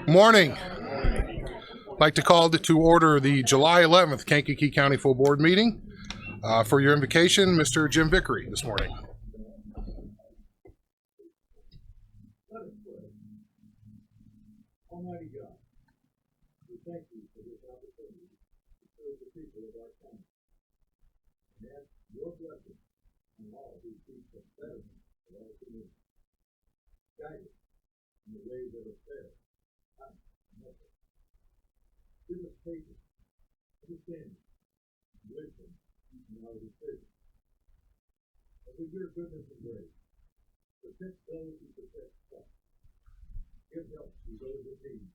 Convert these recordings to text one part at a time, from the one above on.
Morning. I'd like to call to order the July 11th Kankakee County Full Board meeting. For your invocation, Mr. Jim Vickery this morning. Almighty God, we thank you for this opportunity to serve the people of our county and ask your blessing on all who seek the betterment of our community. Guide us in the ways that are fair, kind, and helpful. Give us patience, understanding, and wisdom in our decisions. And with your goodness and grace, protect those who protect us. Give help to those in need,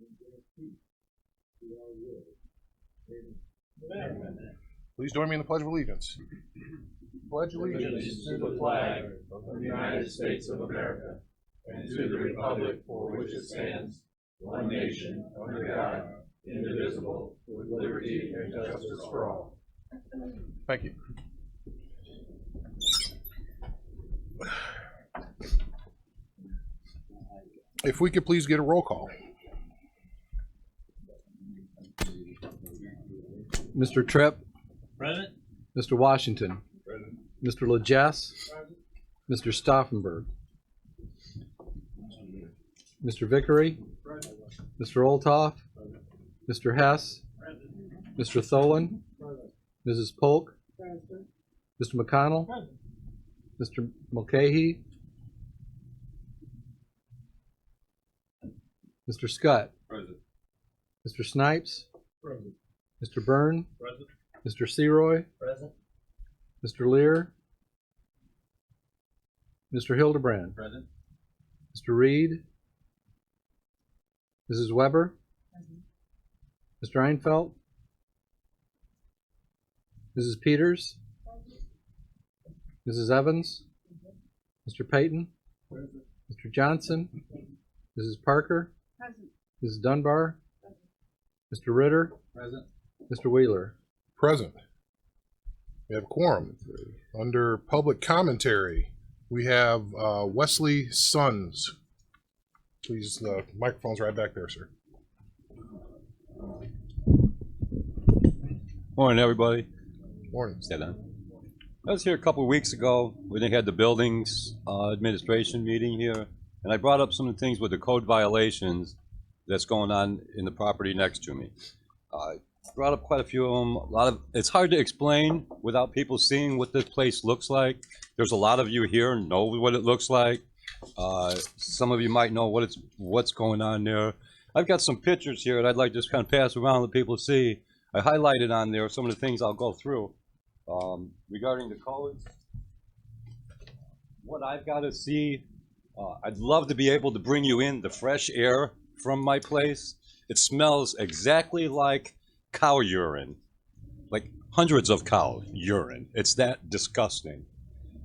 and grant peace to our world. Amen. Amen. Please join me in the Pledge of Allegiance. Pledge Allegiance to the flag of the United States of America and to the republic for which it stands, one nation, under God, indivisible, with liberty and justice for all. Thank you. If we could please get a roll call. Mr. Tripp. Present. Mr. Washington. Present. Mr. Legess. Mr. Stauffenberg. Mr. Vickery. Present. Mr. Olthoff. Mr. Hess. Present. Mr. Tholen. Present. Mrs. Polk. Present. Mr. McConnell. Present. Mr. Mulcahy. Mr. Scott. Present. Mr. Snipes. Present. Mr. Byrne. Present. Mr. Seroy. Present. Mr. Lear. Mr. Hildebrand. Present. Mr. Reed. Mrs. Weber. Mr. Einfeld. Mrs. Peters. Mrs. Evans. Mr. Payton. Mr. Johnson. Mrs. Parker. Mrs. Dunbar. Mr. Ritter. Present. Mr. Wheeler. Present. We have a quorum. Under public commentary, we have Wesley Sons. Please, the microphone's right back there, sir. Morning, everybody. Morning. I was here a couple of weeks ago when they had the buildings administration meeting here, and I brought up some of the things with the code violations that's going on in the property next to me. I brought up quite a few of them. It's hard to explain without people seeing what this place looks like. There's a lot of you here know what it looks like. Some of you might know what's going on there. I've got some pictures here that I'd like to just kind of pass around let people see. I highlighted on there some of the things I'll go through regarding the codes. What I've got to see, I'd love to be able to bring you in the fresh air from my place. It smells exactly like cow urine, like hundreds of cow urine. It's that disgusting.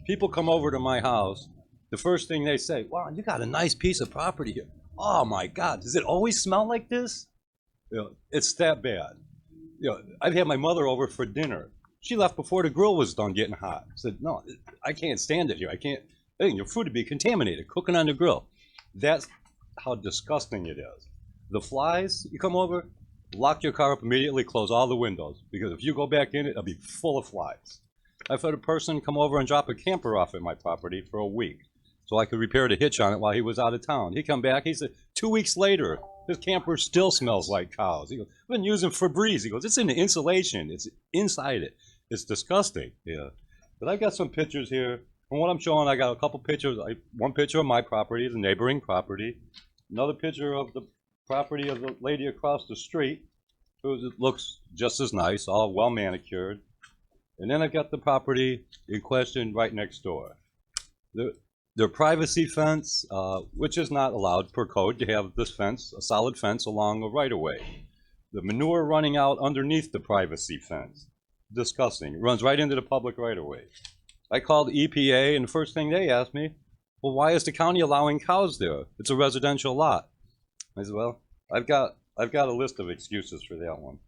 People come over to my house, the first thing they say, wow, you got a nice piece of property here. Oh my God, does it always smell like this? You know, it's that bad. You know, I've had my mother over for dinner. She left before the grill was done getting hot. I said, no, I can't stand it here. I think your food would be contaminated, cooking on the grill. That's how disgusting it is. The flies, you come over, lock your car up immediately, close all the windows, because if you go back in it, it'll be full of flies. I've had a person come over and drop a camper off at my property for a week so I could repair the hitch on it while he was out of town. He come back, he said, 2 weeks later, his camper still smells like cows. He goes, I've been using Febreze. He goes, it's in the insulation. It's inside it. It's disgusting. Yeah. But I've got some pictures here. And what I'm showing, I got a couple pictures. One picture of my property, the neighboring property. Another picture of the property of the lady across the street, who looks just as nice, all well manicured. And then I've got the property in question right next door. Their privacy fence, which is not allowed per code to have this fence, a solid fence along a right-of-way. The manure running out underneath the privacy fence. Disgusting. It runs right into the public right-of-way. I called EPA, and the first thing they asked me, well, why is the county allowing cows there? It's a residential lot. I said, well, I've got a list of excuses for that one.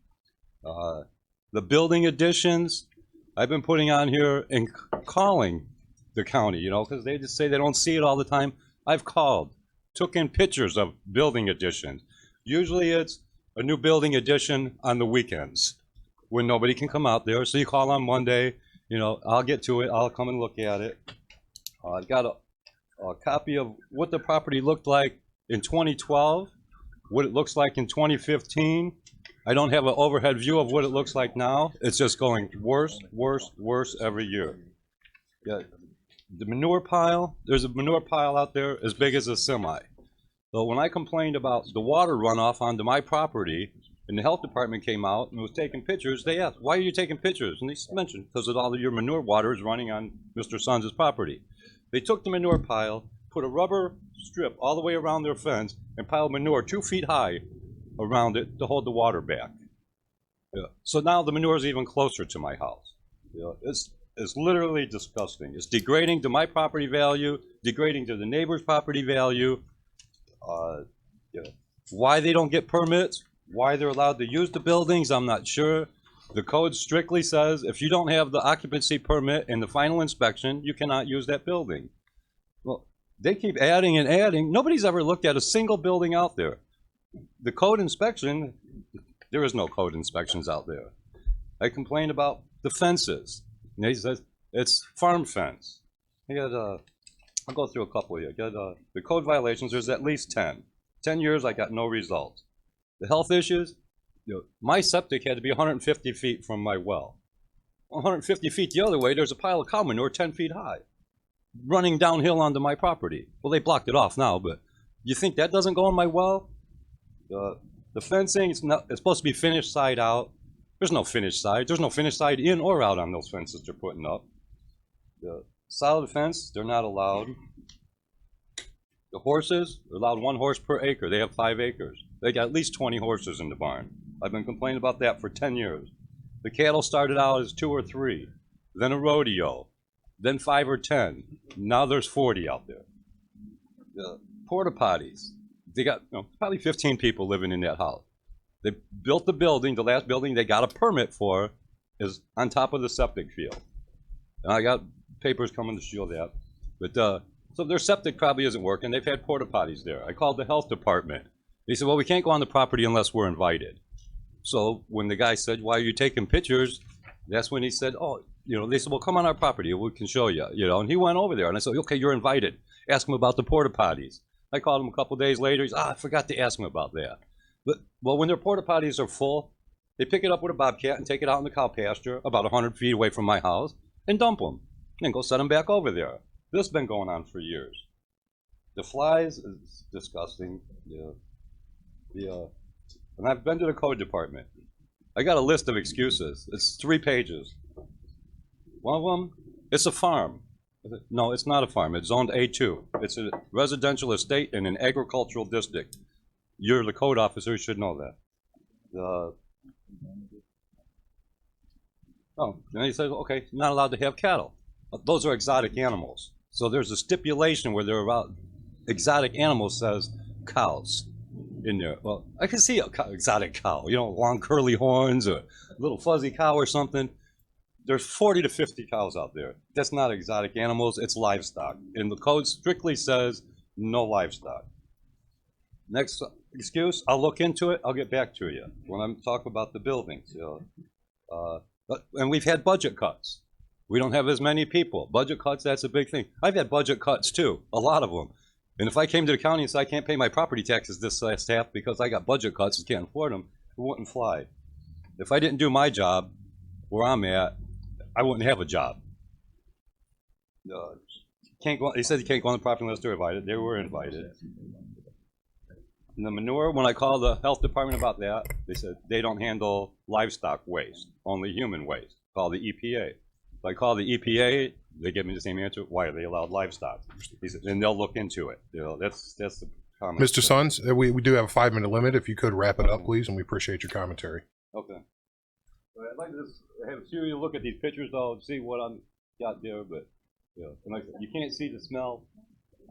The building additions, I've been putting on here and calling the county, you know, because they just say they don't see it all the time. I've called, took in pictures of building additions. Usually it's a new building addition on the weekends when nobody can come out there. So you call on Monday, you know, I'll get to it. I'll come and look at it. I've got a copy of what the property looked like in 2012, what it looks like in 2015. I don't have an overhead view of what it looks like now. It's just going worse, worse, worse every year. Yeah. The manure pile, there's a manure pile out there as big as a semi. So when I complained about the water runoff onto my property, and the health department came out and was taking pictures, they asked, why are you taking pictures? And they mentioned, because of all of your manure water is running on Mr. Sons' property. They took the manure pile, put a rubber strip all the way around their fence, and piled manure 2 feet high around it to hold the water back. Yeah. So now the manure is even closer to my house. Yeah. It's literally disgusting. It's degrading to my property value, degrading to the neighbor's property value. Yeah. Why they don't get permits, why they're allowed to use the buildings, I'm not sure. The code strictly says if you don't have the occupancy permit and the final inspection, you cannot use that building. Well, they keep adding and adding. Nobody's ever looked at a single building out there. The code inspection, there is no code inspections out there. I complained about the fences. And he says it's farm fence. I got I'll go through a couple here. Got the code violations. There's at least 10. 10 years. I got no results. The health issues. You know, my septic had to be 150 feet from my well. 150 feet the other way, there's a pile of cow manure 10 feet high, running downhill onto my property. Well, they blocked it off now, but you think that doesn't go in my well? The fencing, it's supposed to be finished side out. There's no finished side. There's no finished side in or out on those fences they're putting up. The solid fence, they're not allowed. The horses, they're allowed 1 horse per acre. They have 5 acres. They got at least 20 horses in the barn. I've been complaining about that for 10 years. The cattle started out as 2 or 3, then a rodeo, then 5 or 10. Now there's 40 out there. The porta potties, they got probably 15 people living in that house. They built the building, the last building they got a permit for is on top of the septic field. And I got papers coming to show that. But so their septic probably isn't working. They've had porta potties there. I called the health department. They said, well, we can't go on the property unless we're invited. So when the guy said, why are you taking pictures? That's when he said, oh, they said, well, come on our property. We can show you, and he went over there. And I said, okay, you're invited. Ask him about the porta potties. I called him a couple days later. He said, I forgot to ask him about that. But, well, when their porta potties are full, they pick it up with a bobcat and take it out in the cow pasture about 100 feet away from my house and dump them. And then go set them back over there. This has been going on for years. The flies is disgusting. And I've been to the code department. I got a list of excuses. It's 3 pages. One of them, it's a farm. No, it's not a farm. It's zoned A2. It's a residential estate in an agricultural district. You're the code officer, you should know that. Then he says, okay, not allowed to have cattle. Those are exotic animals. So there's a stipulation where they're about exotic animals says cows in there. Well, I can see an exotic cow, long curly horns or a little fuzzy cow or something. There's 40 to 50 cows out there. That's not exotic animals, it's livestock. And the code strictly says no livestock. Next excuse, I'll look into it, I'll get back to you when I'm talking about the buildings. And we've had budget cuts. We don't have as many people. Budget cuts, that's a big thing. I've had budget cuts too, a lot of them. And if I came to the county and said I can't pay my property taxes this last half because I got budget cuts and can't afford them, it wouldn't fly. If I didn't do my job where I'm at, I wouldn't have a job. He said you can't go on the property unless they're invited. They were invited. And the manure, when I called the health department about that, they said they don't handle livestock waste, only human waste. Call the EPA. If I call the EPA, they give me the same answer. Why are they allowed livestock? He said, and they'll look into it. That's the comment. Mr. Sons, we do have a 5-minute limit. If you could wrap it up, please, and we appreciate your commentary. Okay. So I'd like to just have a few of you look at these pictures, though, and see what I've got there. But and like I said, you can't see the smell.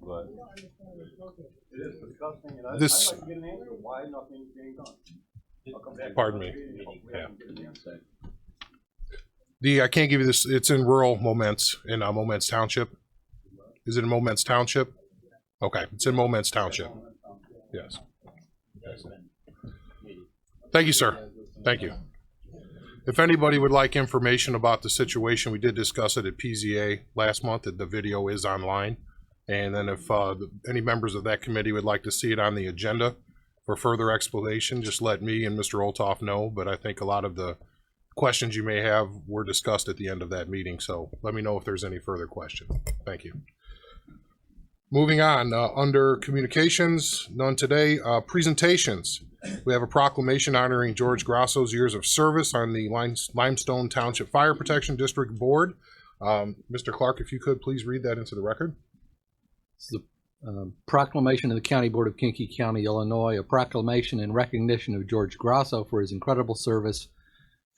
but it is disgusting, and I'd This- like to get an answer why nothing's being done. I'll come back. Pardon me. Hopefully I can get an answer. I can't give you this. It's in rural Moments in Moments Township. Is it in Moments Township? Okay, it's in Moments Township. Yes. Thank you, sir. Thank you. If anybody would like information about the situation, we did discuss it at PZA last month. The video is online. And then if any members of that committee would like to see it on the agenda for further explanation, just let me and Mr. Olthoff know. But I think a lot of the questions you may have were discussed at the end of that meeting. So let me know if there's any further questions. Thank you. Moving on, under communications, none today. Presentations. We have a proclamation honoring George Grasso's years of service on the Limestone Township Fire Protection District Board. Mr. Clark, if you could please read that into the record. This is a proclamation of the County Board of Kankakee County, Illinois, a proclamation in recognition of George Grasso for his incredible service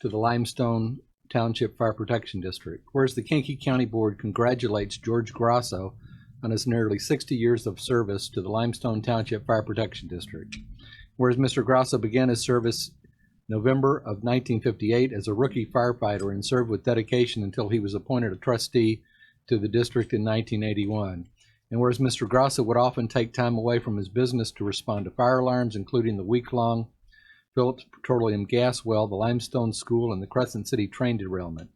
to the Limestone Township Fire Protection District. Whereas the Kankakee County Board congratulates George Grasso on his nearly 60 years of service to the Limestone Township Fire Protection District. Whereas Mr. Grasso began his service November of 1958 as a rookie firefighter and served with dedication until he was appointed a trustee to the district in 1981. And whereas Mr. Grasso would often take time away from his business to respond to fire alarms, including the week-long Phillips Petroleum Gas Well, the Limestone School, and the Crescent City train derailment.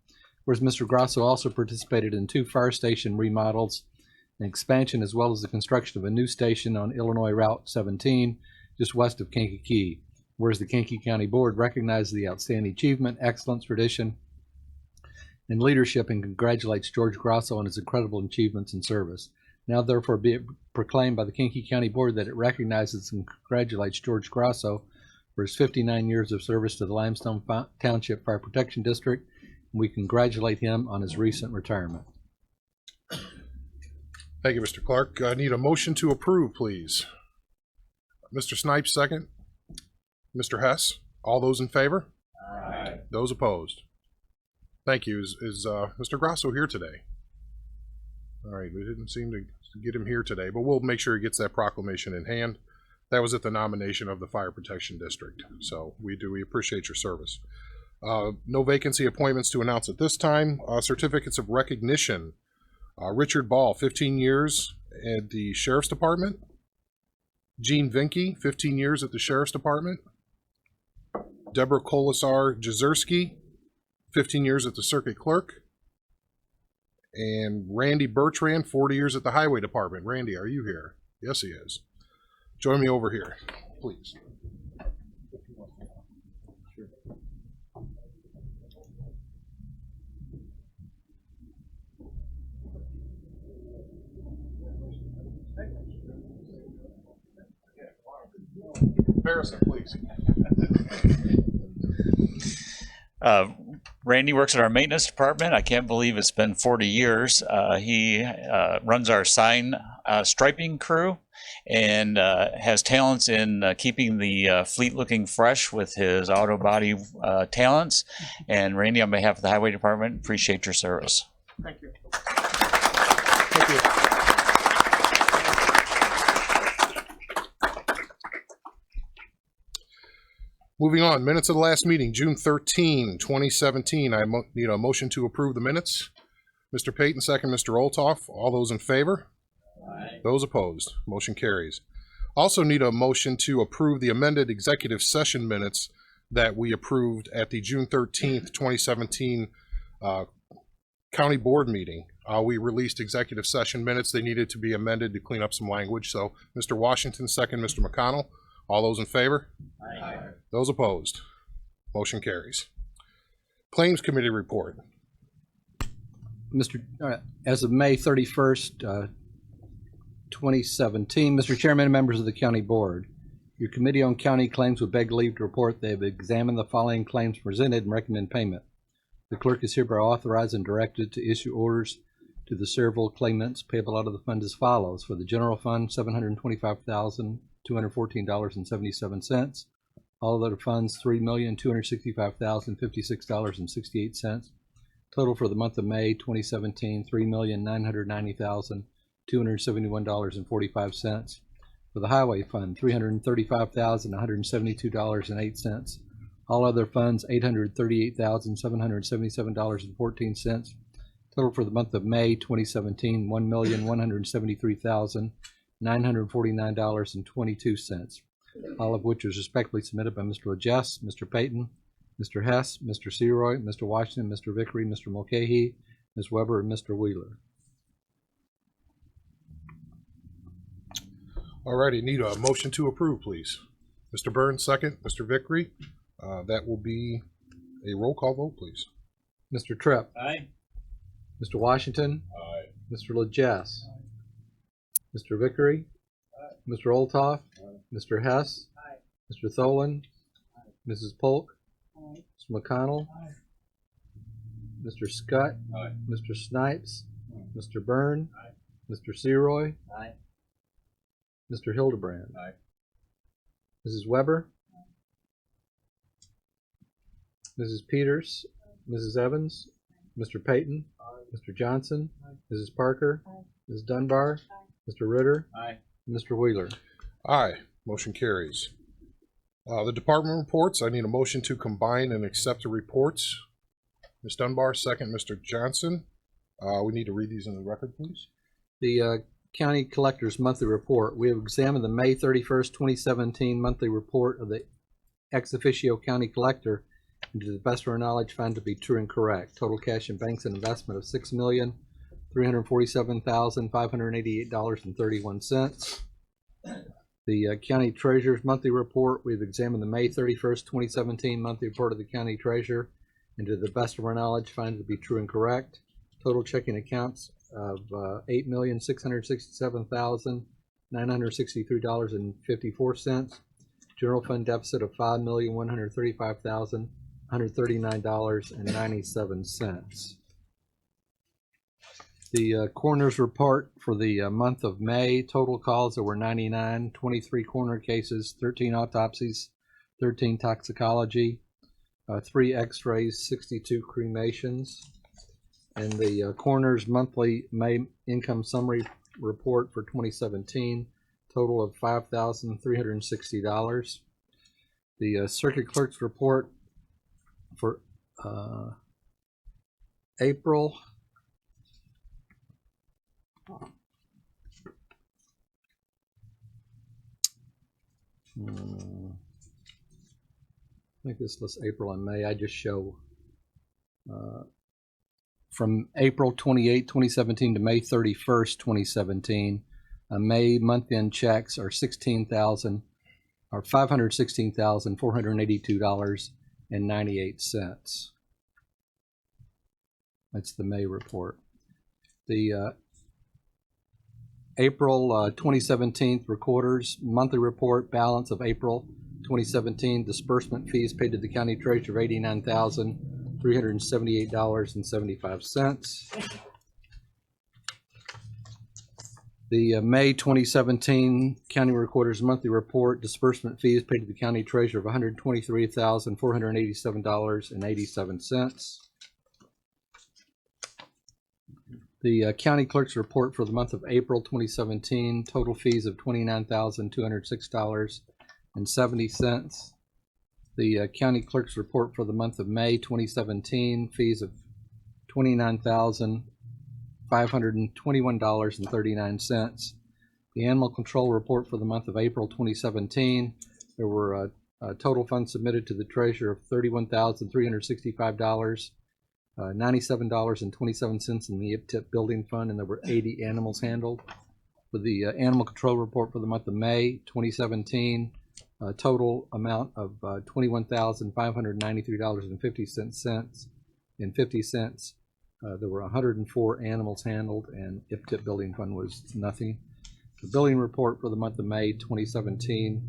Whereas Mr. Grasso also participated in 2 fire station remodels and expansion, as well as the construction of a new station on Illinois Route 17, just west of Kankakee. Whereas the Kankakee County Board recognizes the outstanding achievement, excellence, tradition, and leadership and congratulates George Grasso on his incredible achievements and service. Now therefore be it proclaimed by the Kankakee County Board that it recognizes and congratulates George Grasso for his 59 years of service to the Limestone Township Fire Protection District, and we congratulate him on his recent retirement. Thank you, Mr. Clark. I need a motion to approve, please. Mr. Snipes, second. Mr. Hess, all those in favor? Aye. Those opposed? Thank you. Is Mr. Grasso here today? All right, we didn't seem to get him here today, but we'll make sure he gets that proclamation in hand. That was at the nomination of the Fire Protection District, so we appreciate your service. No vacancy appointments to announce at this time. Certificates of recognition. Richard Ball, 15 years at the Sheriff's Department. Gene Vinke, 15 years at the Sheriff's Department. Deborah Kolasar Jazerski, 15 years at the Circuit Clerk. And Randy Bertrand, 40 years at the Highway Department. Randy, are you here? Yes, he is. Join me over here, please. Harrison, please. Randy works at our maintenance department. I can't believe it's been 40 years. He runs our sign striping crew and has talents in keeping the fleet looking fresh with his auto body talents. And Randy, on behalf of the highway department, appreciate your service. Thank you. Thank you. Moving on, minutes of the last meeting, June 13, 2017. I need a motion to approve the minutes. Mr. Payton, second. Mr. Olthoff. All those in favor? Aye. Those opposed? Motion carries. Also need a motion to approve the amended executive session minutes that we approved at the June 13th, 2017 county board meeting. We released executive session minutes. They needed to be amended to clean up some language. So Mr. Washington, second. Mr. McConnell. All those in favor? Aye. Those opposed? Motion carries. Claims Committee report. As of May 31st, 2017, Mr. Chairman and members of the County Board, your Committee on County Claims would beg leave to report they have examined the following claims presented and recommend payment. The clerk is hereby authorized and directed to issue orders to the several claimants payable out of the fund as follows. For the general fund, $725,214.77. All other funds, $3,265,056.68. Total for the month of May 2017, $3,990,000. $271.45. For the highway fund, $335,172.08. All other funds, $838,777.14. Total for the month of May 2017, $1,173,949.22. All of which was respectfully submitted by Mr. Legess, Mr. Payton, Mr. Hess, Mr. Seroy, Mr. Washington, Mr. Vickery, Mr. Mulcahy, Ms. Weber, and Mr. Wheeler. Alrighty, need a motion to approve, please. Mr. Burns, second. Mr. Vickery. That will be a roll call vote, please. Mr. Tripp, Aye. Mr. Washington, Aye. Mr. Legess, Mr. Vickery, Mr. Olthoff, Mr. Hess, Mr. Tholen, Mrs. Polk, Mr. McConnell, Mr. Scott, Aye. Mr. Snipes, Mr. Byrne, Mr. Seroy, Aye. Mr. Hildebrand, Aye. Mrs. Weber, Mrs. Peters, Mrs. Evans, Mr. Payton, Mr. Johnson, Mrs. Parker, Ms. Dunbar, Mr. Ritter, Aye. Mr. Wheeler. Aye. Motion carries. The department reports, I need a motion to combine and accept the reports. Ms. Dunbar, second. Mr. Johnson. We need to read these in the record, please. The County Collector's Monthly Report. We have examined the May 31st, 2017 monthly report of the ex officio County Collector, and to the best of our knowledge found to be true and correct. Total cash in banks and investment of $6,347,588.31. The County Treasurer's Monthly Report. We've examined the May 31st, 2017 monthly report of the County Treasurer, and to the best of our knowledge found to be true and correct. Total checking accounts of $8,667,963.54. General fund deficit of $5,135,139.97. The coroner's report for the month of May. Total calls, there were 99, 23 coroner cases, 13 autopsies, 13 toxicology, 3 x-rays, 62 cremations. And the coroner's monthly May income summary report for 2017, total of $5,360. The circuit clerk's report for April. I think this lists April and May. I just show from April 28, 2017 to May 31st, 2017. May month-end checks are $516,482.98. That's the May report. The April 2017 recorders monthly report balance of April 2017 disbursement fees paid to the county treasurer of $89,378.75. The May 2017 county recorder's monthly report disbursement fees paid to the county treasurer of $123,487.87. The county clerk's report for the month of April 2017, total fees of $29,206.70. The county clerk's report for the month of May 2017, fees of $29,521.39. The animal control report for the month of April 2017, there were total funds submitted to the treasurer of $31,365. $97.27 in the IPTIP building fund, and there were 80 animals handled. For the animal control report for the month of May 2017, total amount of $21,593.50. There were 104 animals handled, and IPTIP building fund was nothing. The billing report for the month of May 2017,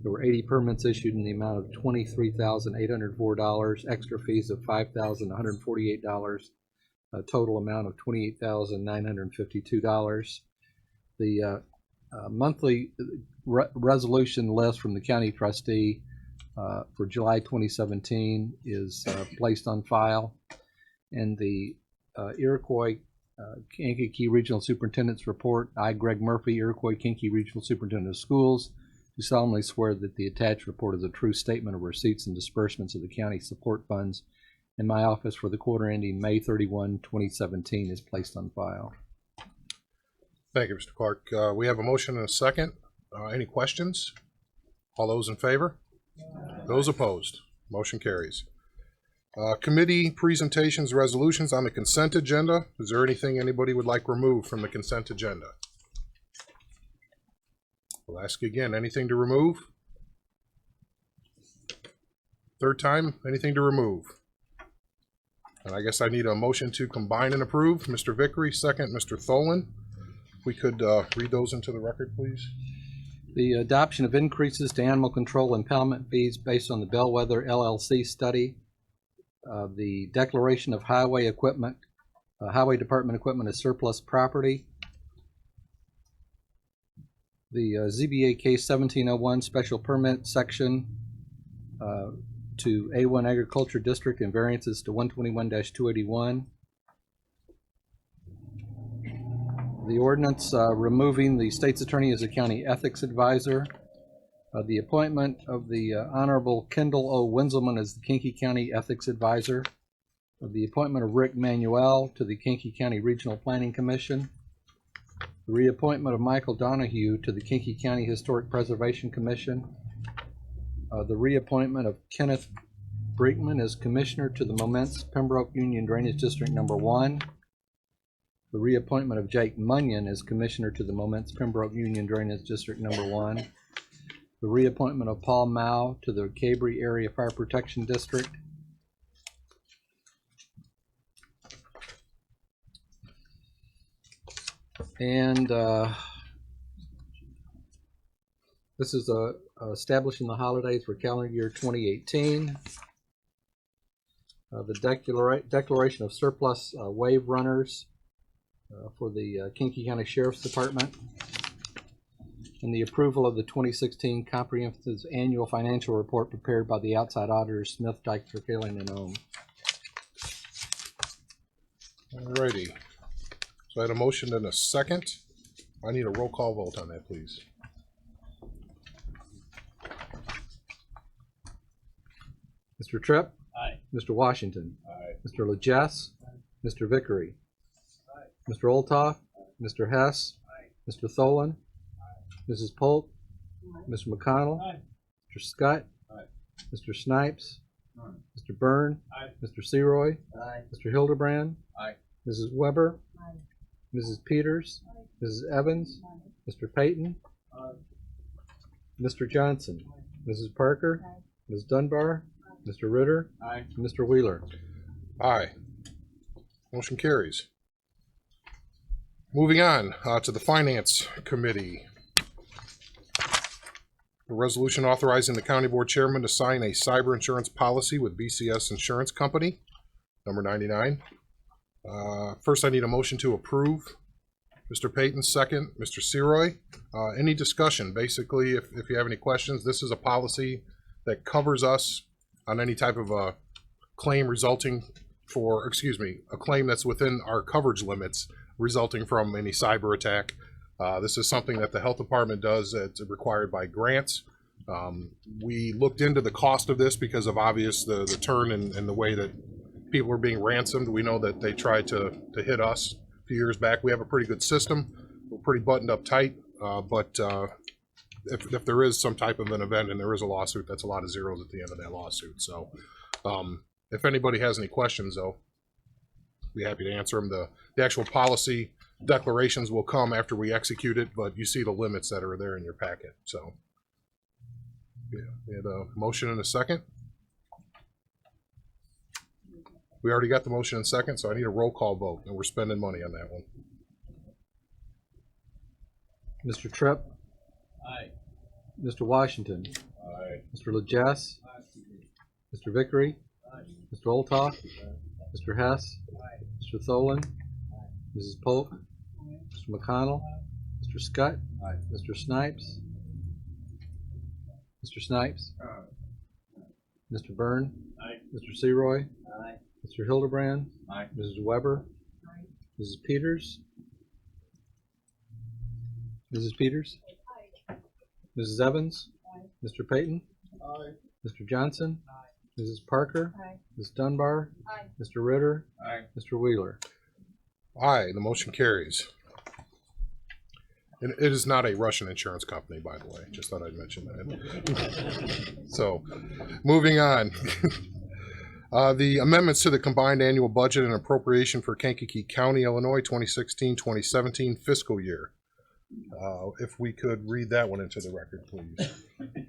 there were 80 permits issued in the amount of $23,804, extra fees of $5,148, a total amount of $28,952. The monthly resolution list from the county trustee for July 2017 is placed on file, and the Iroquois Kankakee Regional Superintendent's Report. I, Greg Murphy, Iroquois Kankakee Regional Superintendent of Schools, do solemnly swear that the attached report is a true statement of receipts and disbursements of the county support funds in my office for the quarter ending May 31, 2017 is placed on file. Thank you, Mr. Clark. We have a motion and a second. Any questions? All those in favor? Those opposed? Motion carries. Committee presentations, resolutions on the consent agenda. Is there anything anybody would like removed from the consent agenda? We'll ask again, anything to remove? Third time, anything to remove? And I guess I need a motion to combine and approve. Mr. Vickery, second. Mr. Tholen. If we could read those into the record, please. The adoption of increases to animal control impoundment fees based on the Bellwether LLC study. The declaration of highway equipment, highway department equipment as surplus property. The ZBA case 1701 special permit section to A1 Agriculture District and variances to 121-281. The ordinance removing the state's attorney as a county ethics advisor. The appointment of the Honorable Kendall O. Winselman as the Kankakee County Ethics Advisor. The appointment of Rick Manuel to the Kankakee County Regional Planning Commission. The reappointment of Michael Donahue to the Kankakee County Historic Preservation Commission. The reappointment of Kenneth Brinkman as Commissioner to the Moments Pembroke Union Drainage District Number 1. The reappointment of Jake Munyon as Commissioner to the Moments Pembroke Union Drainage District Number 1. The reappointment of Paul Mao to the Cabri Area Fire Protection District. And this is establishing the holidays for calendar year 2018. The declaration of surplus wave runners for the Kankakee County Sheriff's Department. And the approval of the 2016 Comprehensive Annual Financial Report prepared by the outside auditors Smith, Dyke, Kerkalian, and Ohm. Alrighty. So I had a motion and a second. I need a roll call vote on that, please. Mr. Tripp? Aye. Mr. Washington? Aye. Mr. Legess? Mr. Vickery? Aye. Mr. Olthoff? Mr. Hess? Aye. Mr. Tholen? Mrs. Polk, Mr. McConnell, Aye. Mr. Scott, Aye. Mr. Snipes, Aye. Mr. Byrne, Aye. Mr. Seroy, Aye. Mr. Hildebrand, Aye. Mrs. Weber, Mrs. Peters, Mrs. Evans, Mr. Payton, Mr. Johnson, Mrs. Parker, Ms. Dunbar, Mr. Ritter, Aye. and Mr. Wheeler. Aye. Motion carries. Moving on to the Finance Committee. A resolution authorizing the County Board Chairman to sign a cyber insurance policy with BCS Insurance Company, number 99. First, I need a motion to approve. Mr. Payton, second. Mr. Seroy. Any discussion? Basically, if you have any questions, this is a policy that covers us on any type of a claim resulting for, a claim that's within our coverage limits resulting from any cyber attack. This is something that the health department does. It's required by grants. We looked into the cost of this because of obvious the turn and the way that people are being ransomed. We know that they tried to hit us a few years back. We have a pretty good system. We're pretty buttoned up tight. But if there is some type of an event and there is a lawsuit, that's a lot of zeros at the end of that lawsuit. So if anybody has any questions, though, be happy to answer them. The actual policy declarations will come after we execute it, but you see the limits that are there in your packet. So yeah, we had a motion and a second. We already got the motion and second, so I need a roll call vote, and we're spending money on that one. Mr. Tripp? Aye. Mr. Washington? Aye. Mr. Legess? Mr. Vickery? Mr. Olthoff? Mr. Hess? Mr. Tholen? Mrs. Polk? Mr. McConnell? Mr. Scott? Mr. Snipes? Mr. Snipes? Mr. Byrne? Aye. Mr. Seroy? Aye. Mr. Hildebrand? Aye. Mrs. Weber? Mrs. Peters? Mrs. Peters? Mrs. Evans? Mr. Payton? Aye. Mr. Johnson? Mrs. Parker? Aye. Ms. Dunbar? Aye. Mr. Ritter? Aye. Mr. Wheeler? Aye, the motion carries. And it is not a Russian insurance company, by the way. Just thought I'd mention that. So, moving on. The amendments to the combined annual budget and appropriation for Kankakee County, Illinois, 2016-2017 fiscal year. If we could read that one into the record, please.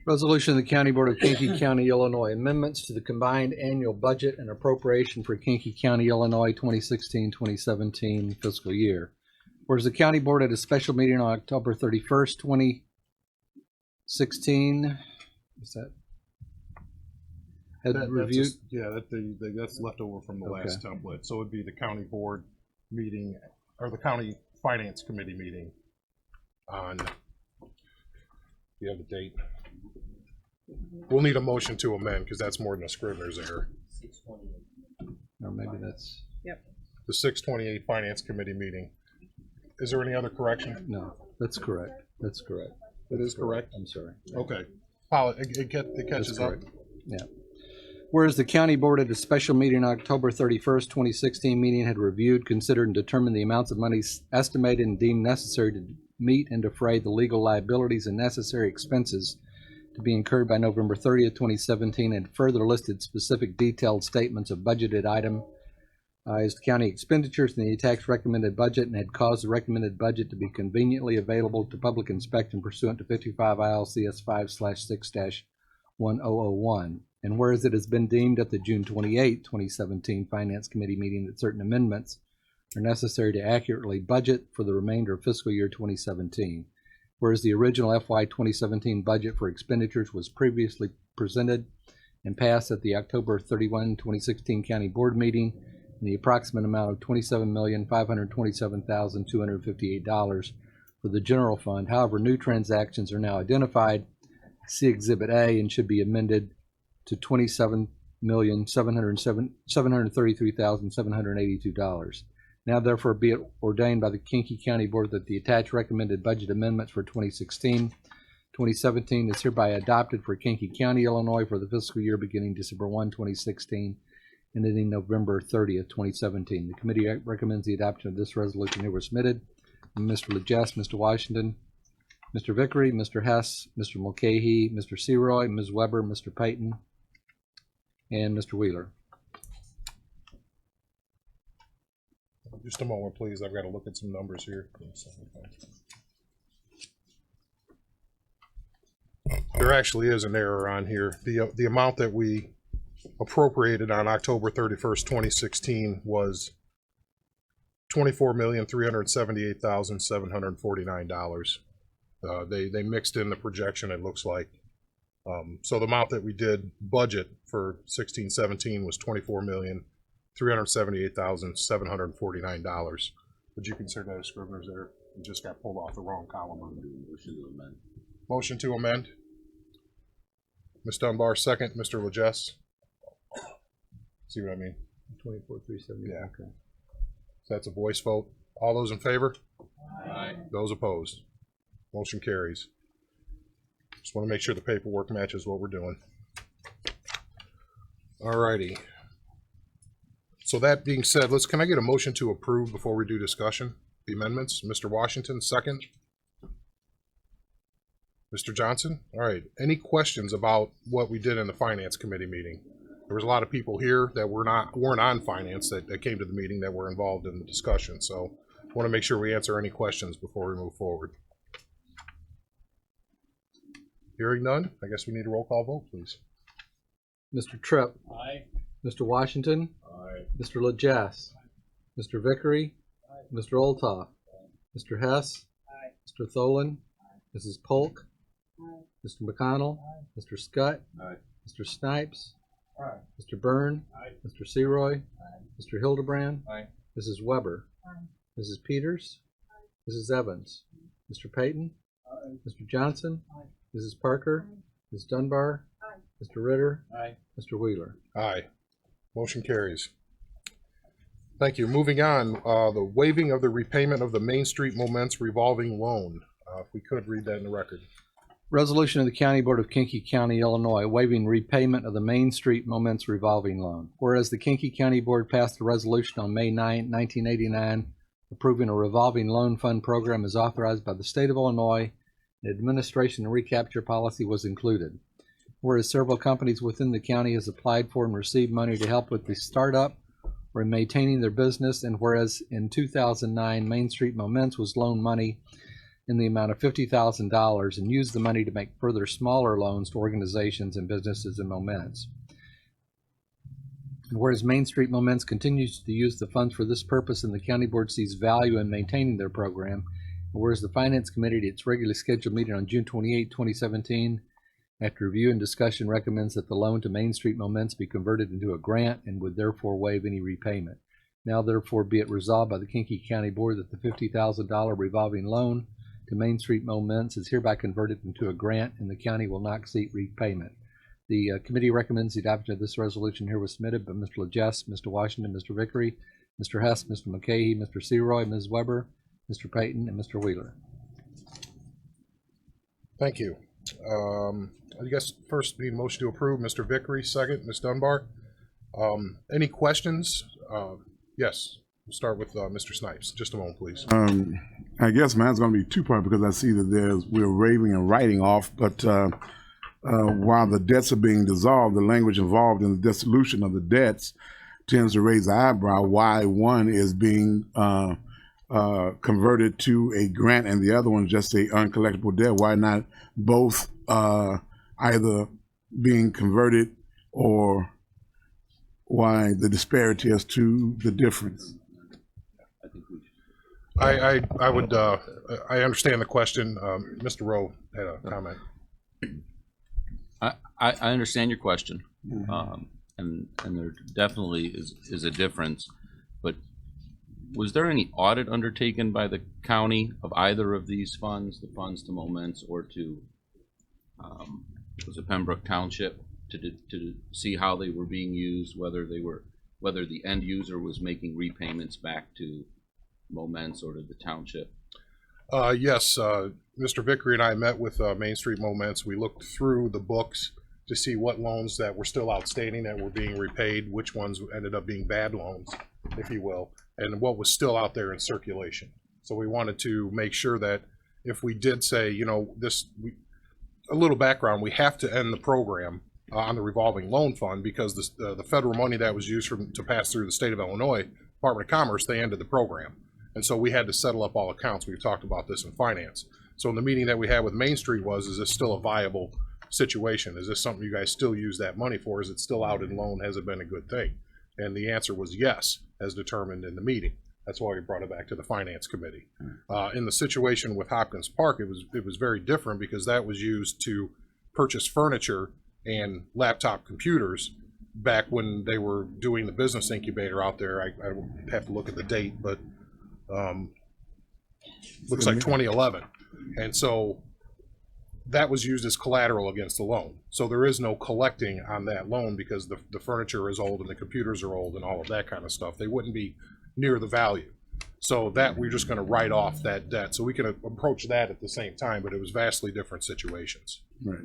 Resolution of the County Board of Kankakee County, Illinois. Amendments to the combined annual budget and appropriation for Kankakee County, Illinois, 2016-2017 fiscal year. Whereas the County Board at a special meeting on October 31st, 2016, is that? Had reviewed, That's left over from the Okay. last template. So it'd be the county board meeting, or the county finance committee meeting on, you have the date? We'll need a motion to amend, because that's more than a Scrivener's error. or maybe that's, The 6/28 finance committee meeting. Is there any other correction? no, that's correct. That's correct. It is correct? I'm sorry. Okay. It catches up. correct. Yeah. Whereas the county board at a special meeting on October 31st, 2016 meeting had reviewed, considered, and determined the amounts of money estimated and deemed necessary to meet and defray the legal liabilities and necessary expenses to be incurred by November 30th, 2017, and further listed specific detailed statements of budgeted item as the county expenditures in the attached recommended budget, and had caused the recommended budget to be conveniently available to public inspection pursuant to 55 ILCS 5/6-1001. And whereas it has been deemed at the June 28, 2017 Finance Committee meeting that certain amendments are necessary to accurately budget for the remainder of fiscal year 2017. Whereas the original FY 2017 budget for expenditures was previously presented and passed at the October 31, 2016 County Board meeting in the approximate amount of $27,527,258 for the general fund. However, new transactions are now identified. See Exhibit A and should be amended to $27,733,782. Now therefore be it ordained by the Kankakee County Board that the attached recommended budget amendments for 2016-2017 is hereby adopted for Kankakee County, Illinois for the fiscal year beginning December 1, 2016 and ending November 30th, 2017. The committee recommends the adoption of this resolution here was submitted. Mr. Legess, Mr. Washington, Mr. Vickery, Mr. Hess, Mr. Mulcahy, Mr. Seroy, Ms. Weber, Mr. Payton, and Mr. Wheeler. Just a moment, please. I've got to look at some numbers here. There actually is an error on here. The amount that we appropriated on October 31st, 2016 was $24,378,749. They mixed in the projection, it looks like. So the amount that we did budget for 16-17 was $24,378,749. Would you consider that a Scrivener's error? It just got pulled off the wrong column. Motion to amend. Motion to amend. Ms. Dunbar, second. Mr. Legess. See what I mean? 24,370. Yeah. Okay. So that's a voice vote. All those in favor? Aye. Those opposed? Motion carries. Just want to make sure the paperwork matches what we're doing. All righty. So that being said, can I get a motion to approve before we do discussion? The amendments. Mr. Washington, second. Mr. Johnson? All right. Any questions about what we did in the Finance Committee meeting? There was a lot of people here that weren't on finance that came to the meeting that were involved in the discussion. So I want to make sure we answer any questions before we move forward. Hearing none, I guess we need a roll call vote, please. Mr. Tripp, Aye. Mr. Washington, Aye. Mr. Legess, Mr. Vickery, Mr. Olthoff, Mr. Hess, Mr. Tholen, Mrs. Polk, Mr. McConnell, Mr. Scott, Aye. Mr. Snipes, Aye. Mr. Byrne, Aye. Mr. Seroy, Mr. Hildebrand, Aye. Mrs. Weber, Mrs. Peters, Mrs. Evans, Mr. Payton, Mr. Johnson, Mrs. Parker, Ms. Dunbar, Mr. Ritter, Aye. Mr. Wheeler. Aye. Motion carries. Thank you. Moving on, the waiving of the repayment of the Main Street Moments revolving loan. If we could read that in the record. Resolution of the County Board of Kankakee County, Illinois, waiving repayment of the Main Street Moments revolving loan. Whereas the Kankakee County Board passed a resolution on May 9, 1989, approving a revolving loan fund program as authorized by the state of Illinois, and administration and recapture policy was included. Whereas several companies within the county has applied for and received money to help with the startup or in maintaining their business, and whereas in 2009, Main Street Moments was loaned money in the amount of $50,000 and used the money to make further smaller loans to organizations and businesses in Moments. And whereas Main Street Moments continues to use the funds for this purpose and the county board sees value in maintaining their program, and whereas the Finance Committee at its regularly scheduled meeting on June 28, 2017, after review and discussion, recommends that the loan to Main Street Moments be converted into a grant and would therefore waive any repayment. Now therefore be it resolved by the Kankakee County Board that the $50,000 revolving loan to Main Street Moments is hereby converted into a grant, and the county will not seek repayment. The committee recommends the adoption of this resolution here was submitted by Mr. Legess, Mr. Washington, Mr. Vickery, Mr. Hess, Mr. McCahey, Mr. Seroy, Ms. Weber, Mr. Payton, and Mr. Wheeler. Thank you. I guess first we need a motion to approve. Mr. Vickery, second. Ms. Dunbar. Any questions? Yes. We'll start with Mr. Snipes. Just a moment, please. I guess mine's going to be two-part because I see that we're waiving and writing off, but while the debts are being dissolved, the language involved in the dissolution of the debts tends to raise the eyebrow why one is being converted to a grant and the other one just a uncollectible debt. Why not both either being converted, or why the disparity as to the difference? I would I understand the question. Mr. Rowe had a comment. I understand your question, and there definitely is a difference. But was there any audit undertaken by the county of either of these funds, the funds to Moments or to was it Pembroke Township, to see how they were being used, whether the end user was making repayments back to Moments or to the township? Yes, Mr. Vickery and I met with Main Street Moments. We looked through the books to see what loans that were still outstanding that were being repaid, which ones ended up being bad loans, if you will, and what was still out there in circulation. So we wanted to make sure that if we did say, you know, a little background, we have to end the program on the revolving loan fund because the federal money that was used to pass through the state of Illinois, Department of Commerce, they ended the program. And so we had to settle up all accounts. We've talked about this in finance. So in the meeting that we had with Main Street is this still a viable situation? Is this something you guys still use that money for? Is it still out in loan? Has it been a good thing? And the answer was yes, as determined in the meeting. That's why we brought it back to the Finance Committee. In the situation with Hopkins Park, it was very different because that was used to purchase furniture and laptop computers back when they were doing the business incubator out there. I would have to look at the date, but looks like 2011. And so that was used as collateral against the loan. So there is no collecting on that loan because the furniture is old and the computers are old and all of that kind of stuff. They wouldn't be near the value. So that we're just going to write off that debt. So we can approach that at the same time, but it was vastly different situations. Right.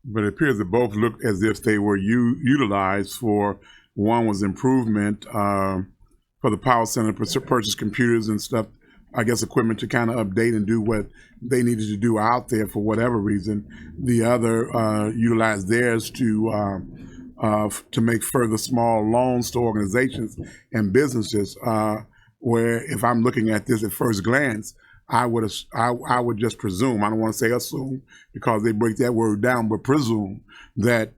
But it appears that both looked as if they were utilized for, one was improvement for the power center, purchase computers and stuff, I guess equipment to kind of update and do what they needed to do out there for whatever reason. The other utilized theirs to make further small loans to organizations and businesses. Where if I'm looking at this at first glance, I would just presume, I don't want to say assume because they break that word down, but presume that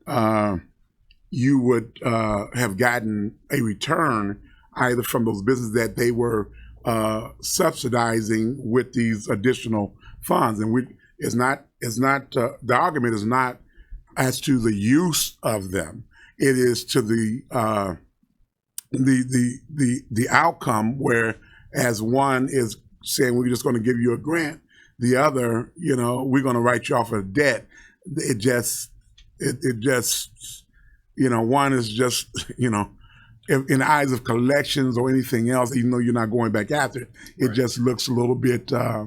you would have gotten a return either from those businesses that they were subsidizing with these additional funds. And the argument is not as to the use of them. It is to the outcome, where as one is saying we're just going to give you a grant, the other, you know, we're going to write you off a debt. It just, you know, one is just, you know, if, in the eyes of collections or anything else, even though you're not going back after it, it just looks a little bit, I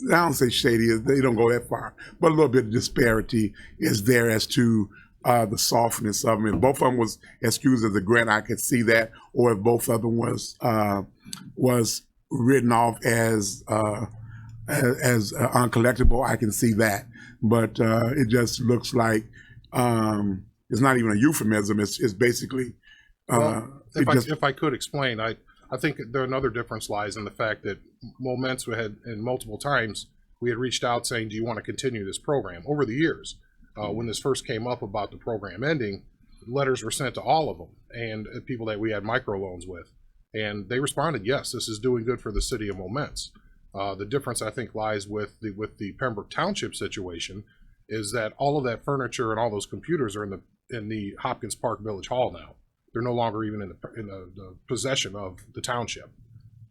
don't say shady, they don't go that far, but a little bit of disparity is there as to the softness of them. If both of them was excused as a grant, I could see that, or if both of them was written off as uncollectible, I can see that. But it just looks like it's not even a euphemism. It's basically. If I could explain, I think there another difference lies in the fact that Moments had, and multiple times, we had reached out saying, do you want to continue this program? Over the years, when this first came up about the program ending, letters were sent to all of them and people that we had microloans with. And they responded, yes, this is doing good for the city of Moments. The difference, I think, lies with the Pembroke Township situation is that all of that furniture and all those computers are in the Hopkins Park Village Hall now. They're no longer even in the possession of the township.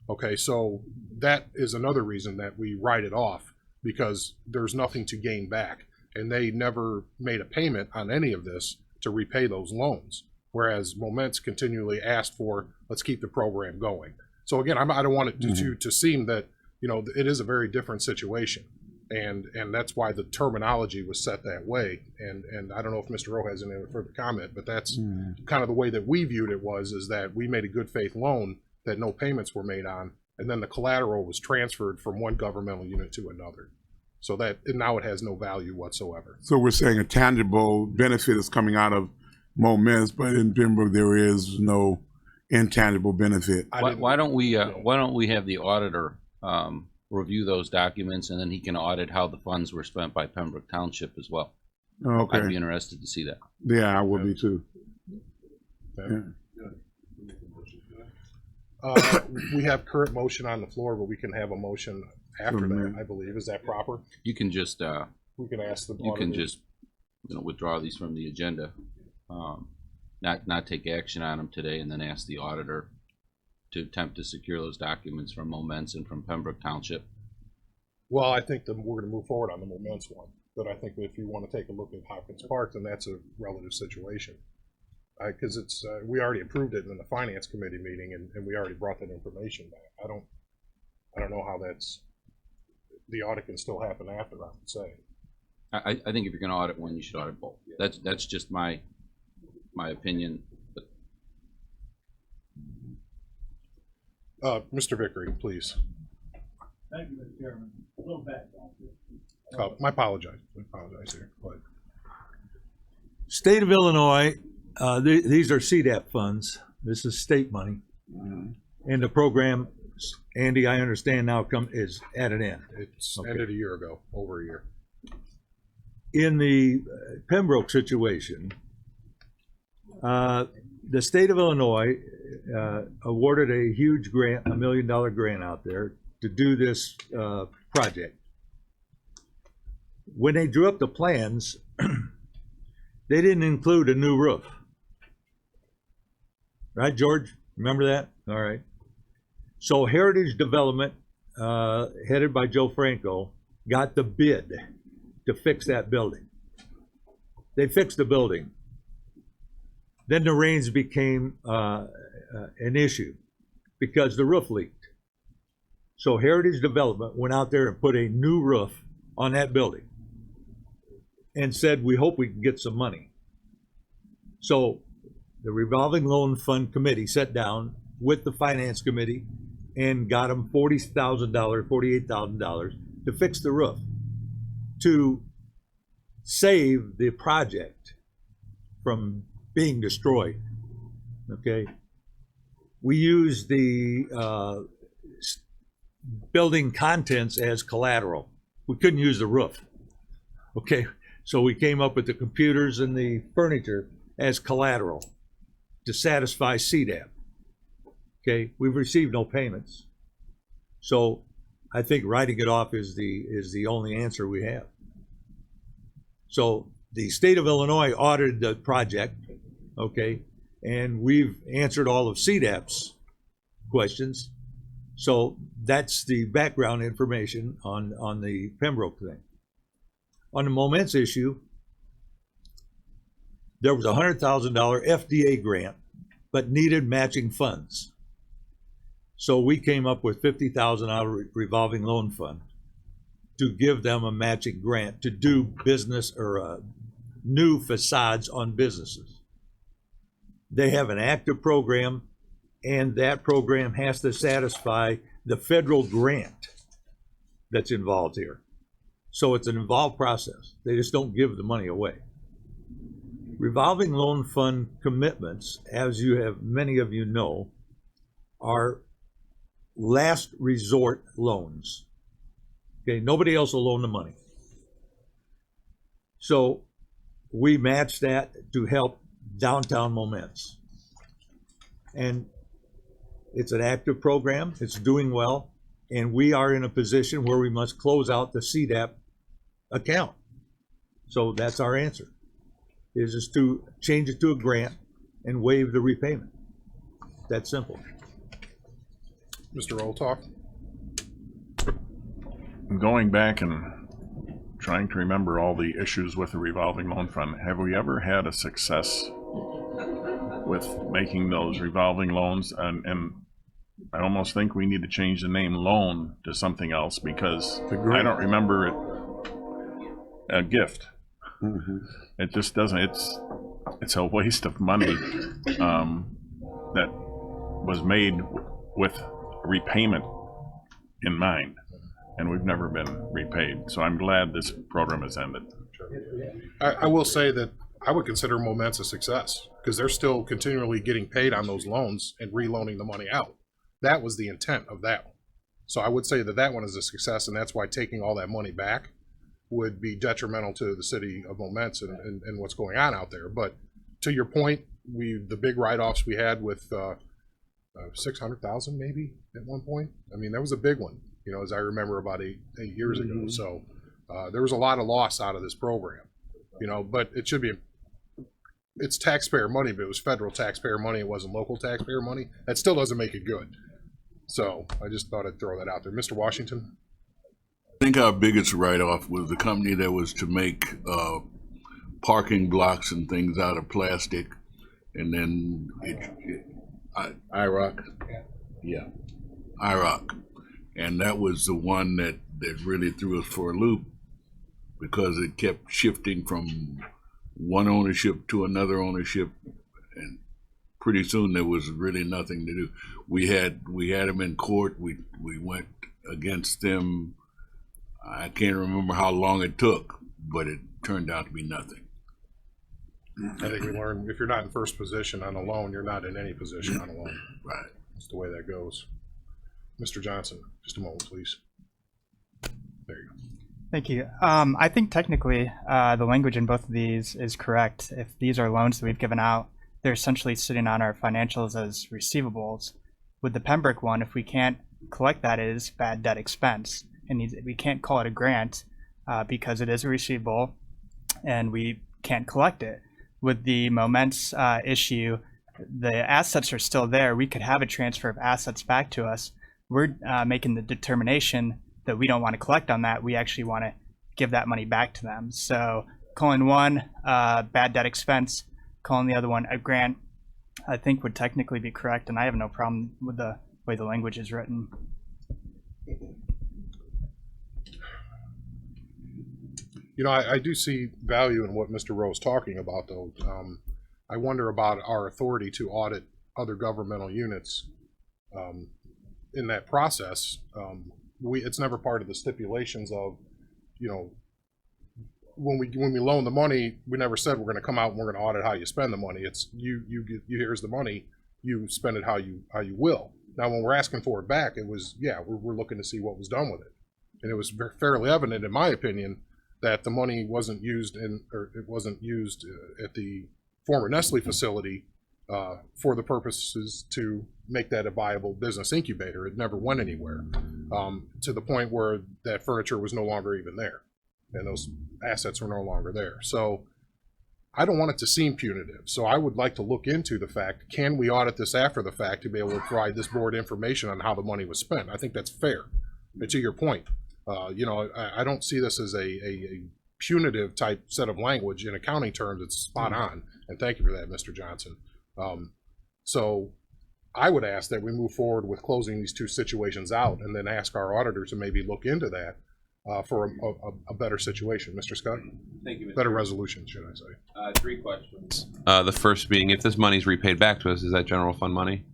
Okay, so that is another reason that we write it off, because there's nothing to gain back. And they never made a payment on any of this to repay those loans. Whereas Moments continually asked for, let's keep the program going. So again, I don't want it to seem that, you know, it is a very different situation. And that's why the terminology was set that way. And I don't know if Mr. Rowe has any further comment, but that's kind of the way that we viewed it is that we made a good faith loan that no payments were made on, and then the collateral was transferred from one governmental unit to another. So that now it has no value whatsoever. So we're saying a tangible benefit is coming out of Moments, but in Pembroke there is no intangible benefit. Why don't we have the auditor review those documents, and then he can audit how the funds were spent by Pembroke Township as well. Okay. I'd be interested to see that. Yeah, I will be too. Yeah. We have current motion on the floor, but we can have a motion after that, I believe. Is that proper? You can just We can ask the you can auditor. just withdraw these from the agenda, not take action on them today, and then ask the auditor to attempt to secure those documents from Moments and from Pembroke Township. Well, I think that we're going to move forward on the Moments one. But I think that if you want to take a look at Hopkins Park, then that's a relative situation. Because it's we already approved it in the finance committee meeting, and we already brought that information back. I don't know how that's, the audit can still happen after, I would say. I think if you're going to audit one, you should audit both. That's just my opinion. Mr. Vickery, please. Thank you, Mr. Chairman. A little background. I apologize here. But State of Illinois, these are CDAP funds. This is state money. And the program, Andy, I understand now is at an end. it's Okay. ended a year ago, over a year. In the Pembroke situation, the state of Illinois awarded a huge grant, $1 million grant out there to do this project. When they drew up the plans, they didn't include a new roof. Right, George? Remember that? All right. So Heritage Development, headed by Joe Franco, got the bid to fix that building. They fixed the building. Then the rains became an issue because the roof leaked. So Heritage Development went out there and put a new roof on that building and said, we hope we can get some money. So the revolving loan fund committee sat down with the finance committee and got them $40,000, $48,000 to fix the roof, to save the project from being destroyed. Okay. We used the building contents as collateral. We couldn't use the roof. Okay. So we came up with the computers and the furniture as collateral to satisfy CDAP. Okay. We've received no payments. So I think writing it off is the only answer we have. So the state of Illinois audited the project, okay, and we've answered all of CDAP's questions. So that's the background information on the Pembroke thing. On the Moments issue, There was a $100,000 FDA grant, but needed matching funds. So we came up with $50,000 out of revolving loan fund to give them a matching grant to do business or new facades on businesses. They have an active program, and that program has to satisfy the federal grant that's involved here. So it's an involved process. They just don't give the money away. Revolving loan fund commitments, as many of you know, are last resort loans. Okay, nobody else will loan the money. So we match that to help downtown moments. And it's an active program, it's doing well, and we are in a position where we must close out the CDAP account. So that's our answer, is just to change it to a grant and waive the repayment. That's simple. Mr. Olthoff? Going back and trying to remember all the issues with the revolving loan fund, have we ever had a success with making those revolving loans? And I almost think we need to change the name loan to something else, because I don't remember it a gift. Mm-hmm. It just doesn't, it's a waste of money that was made with repayment in mind, and we've never been repaid. So I'm glad this program has ended. I will say that I would consider Moments a success, because they're still continually getting paid on those loans and reloaning the money out. That was the intent of that one. So I would say that that one is a success, and that's why taking all that money back would be detrimental to the city of Moments and what's going on out there. But to your point, the big write-offs we had with 600,000 maybe at one point. I mean, that was a big one, you know, as I remember about eight years ago. So there was a lot of loss out of this program, you know, but it should be, it's taxpayer money, but it was federal taxpayer money. It wasn't local taxpayer money. That still doesn't make it good. So I just thought I'd throw that out there. Mr. Washington? I think our biggest write-off was the company that was to make parking blocks and things out of plastic, and then IROC, yeah, IROC, and that was the one that really threw us for a loop, because it kept shifting from one ownership to another ownership, and pretty soon there was really nothing to do. We had them in court. We went against them. I can't remember how long it took, but it turned out to be nothing. I think we learned if you're not in first position on a loan, you're not in any position on a loan. Right. That's the way that goes. Mr. Johnson, just a moment, please. There you go. Thank you. I think technically the language in both of these is correct. If these are loans that we've given out, they're essentially sitting on our financials as receivables. With the Pembroke one, if we can't collect that, it is bad debt expense. And we can't call it a grant because it is a receivable and we can't collect it. With the Moments issue, the assets are still there. We could have a transfer of assets back to us. We're making the determination that we don't want to collect on that. We actually want to give that money back to them. So calling one bad debt expense, calling the other one a grant, I think would technically be correct. And I have no problem with the way the language is written. You know, I do see value in what Mr. Rowe's talking about, though. I wonder about our authority to audit other governmental units in that process. It's never part of the stipulations of, you know, when we loan the money, we never said we're going to come out and we're going to audit how you spend the money. It's here's the money, you spend it how you will. Now, when we're asking for it back, it was, yeah, we're looking to see what was done with it, and it was fairly evident, in my opinion, that the money wasn't used at the former Nestle facility for the purposes to make that a viable business incubator. It never went anywhere, to the point where that furniture was no longer even there and those assets were no longer there. So I don't want it to seem punitive. So I would like to look into the fact, can we audit this after the fact to be able to provide this board information on how the money was spent? I think that's fair. But to your point, you know, I don't see this as a punitive type set of language. In accounting terms, it's spot on. And thank you for that, Mr. Johnson. So I would ask that we move forward with closing these two situations out and then ask our auditor to maybe look into that for a better situation. Mr. Scott? Thank you, Mr. Better resolution, should I say. 3 questions. The first being, if this money's repaid back to us, is that general fund money?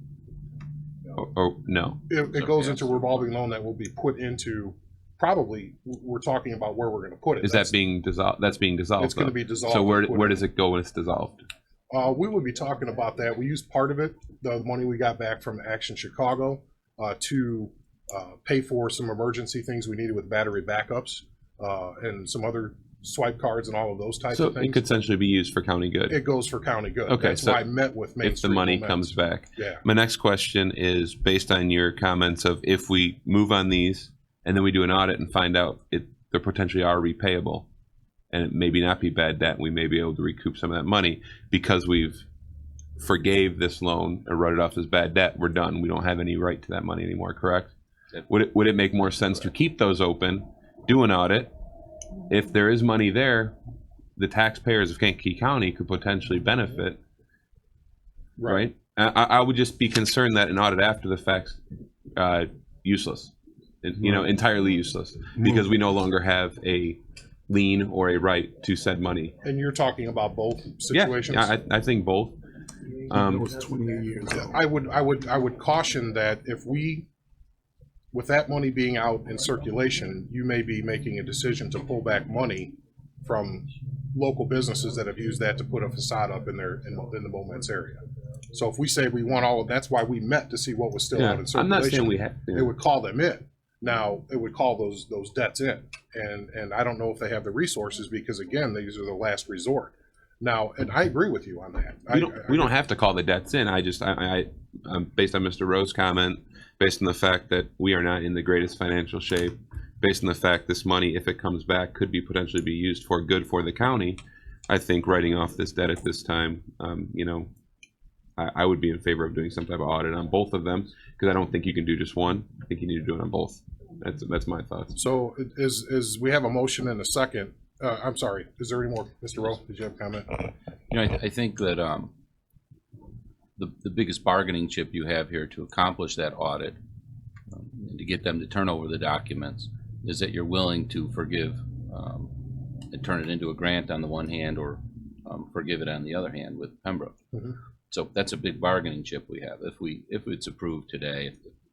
Or no? It goes into revolving loan that will be put into, probably, we're talking about where we're going to put it. Is that being dissolved? That's being dissolved. It's going to though. be dissolved. So where and put where in. does it go when it's dissolved? We would be talking about that. We used part of it, the money we got back from Action Chicago, to pay for some emergency things we needed with battery backups and some other swipe cards and all of those types So of things. it could essentially be used for county good. It goes for county good. Okay, That's so why I met with Main if the Street money Momentum. comes back. Yeah. My next question is based on your comments of if we move on these and then we do an audit and find out they potentially are repayable and it maybe not be bad debt, we may be able to recoup some of that money because we've forgave this loan or wrote it off as bad debt. We're done. We don't have any right to that money anymore, correct? Would it make more sense to keep those open, do an audit? If there is money there, the taxpayers of Kankakee County could potentially benefit, right? I would just be concerned that an audit after the fact, useless, entirely useless, because we no longer have a lien or a right to said money. And you're talking about both situations? Yeah, I think both. It was 28 years ago. I would caution that if we, with that money being out in circulation, you may be making a decision to pull back money from local businesses that have used that to put a facade up in the Moments area. So if we say we want all of, that's why we met to see what was still out in circulation. I'm not saying we have. It would call them in. Now, it would call those debts in. And I don't know if they have the resources because, again, these are the last resort. Now, and I agree with you on that. We don't have to call the debts in. I based on Mr. Rowe's comment, based on the fact that we are not in the greatest financial shape, based on the fact this money, if it comes back, could be potentially be used for good for the county. I think writing off this debt at this time, I would be in favor of doing some type of audit on both of them because I don't think you can do just one. I think you need to do it on both. That's my thoughts. So is we have a motion and a second. I'm sorry. Is there any more, Mr. Rowe? Did you have a comment? I think that the biggest bargaining chip you have here to accomplish that audit and to get them to turn over the documents is that you're willing to forgive and turn it into a grant on the one hand or forgive it on the other hand with Pembroke. Mm-hmm. So that's a big bargaining chip we have. If it's approved today,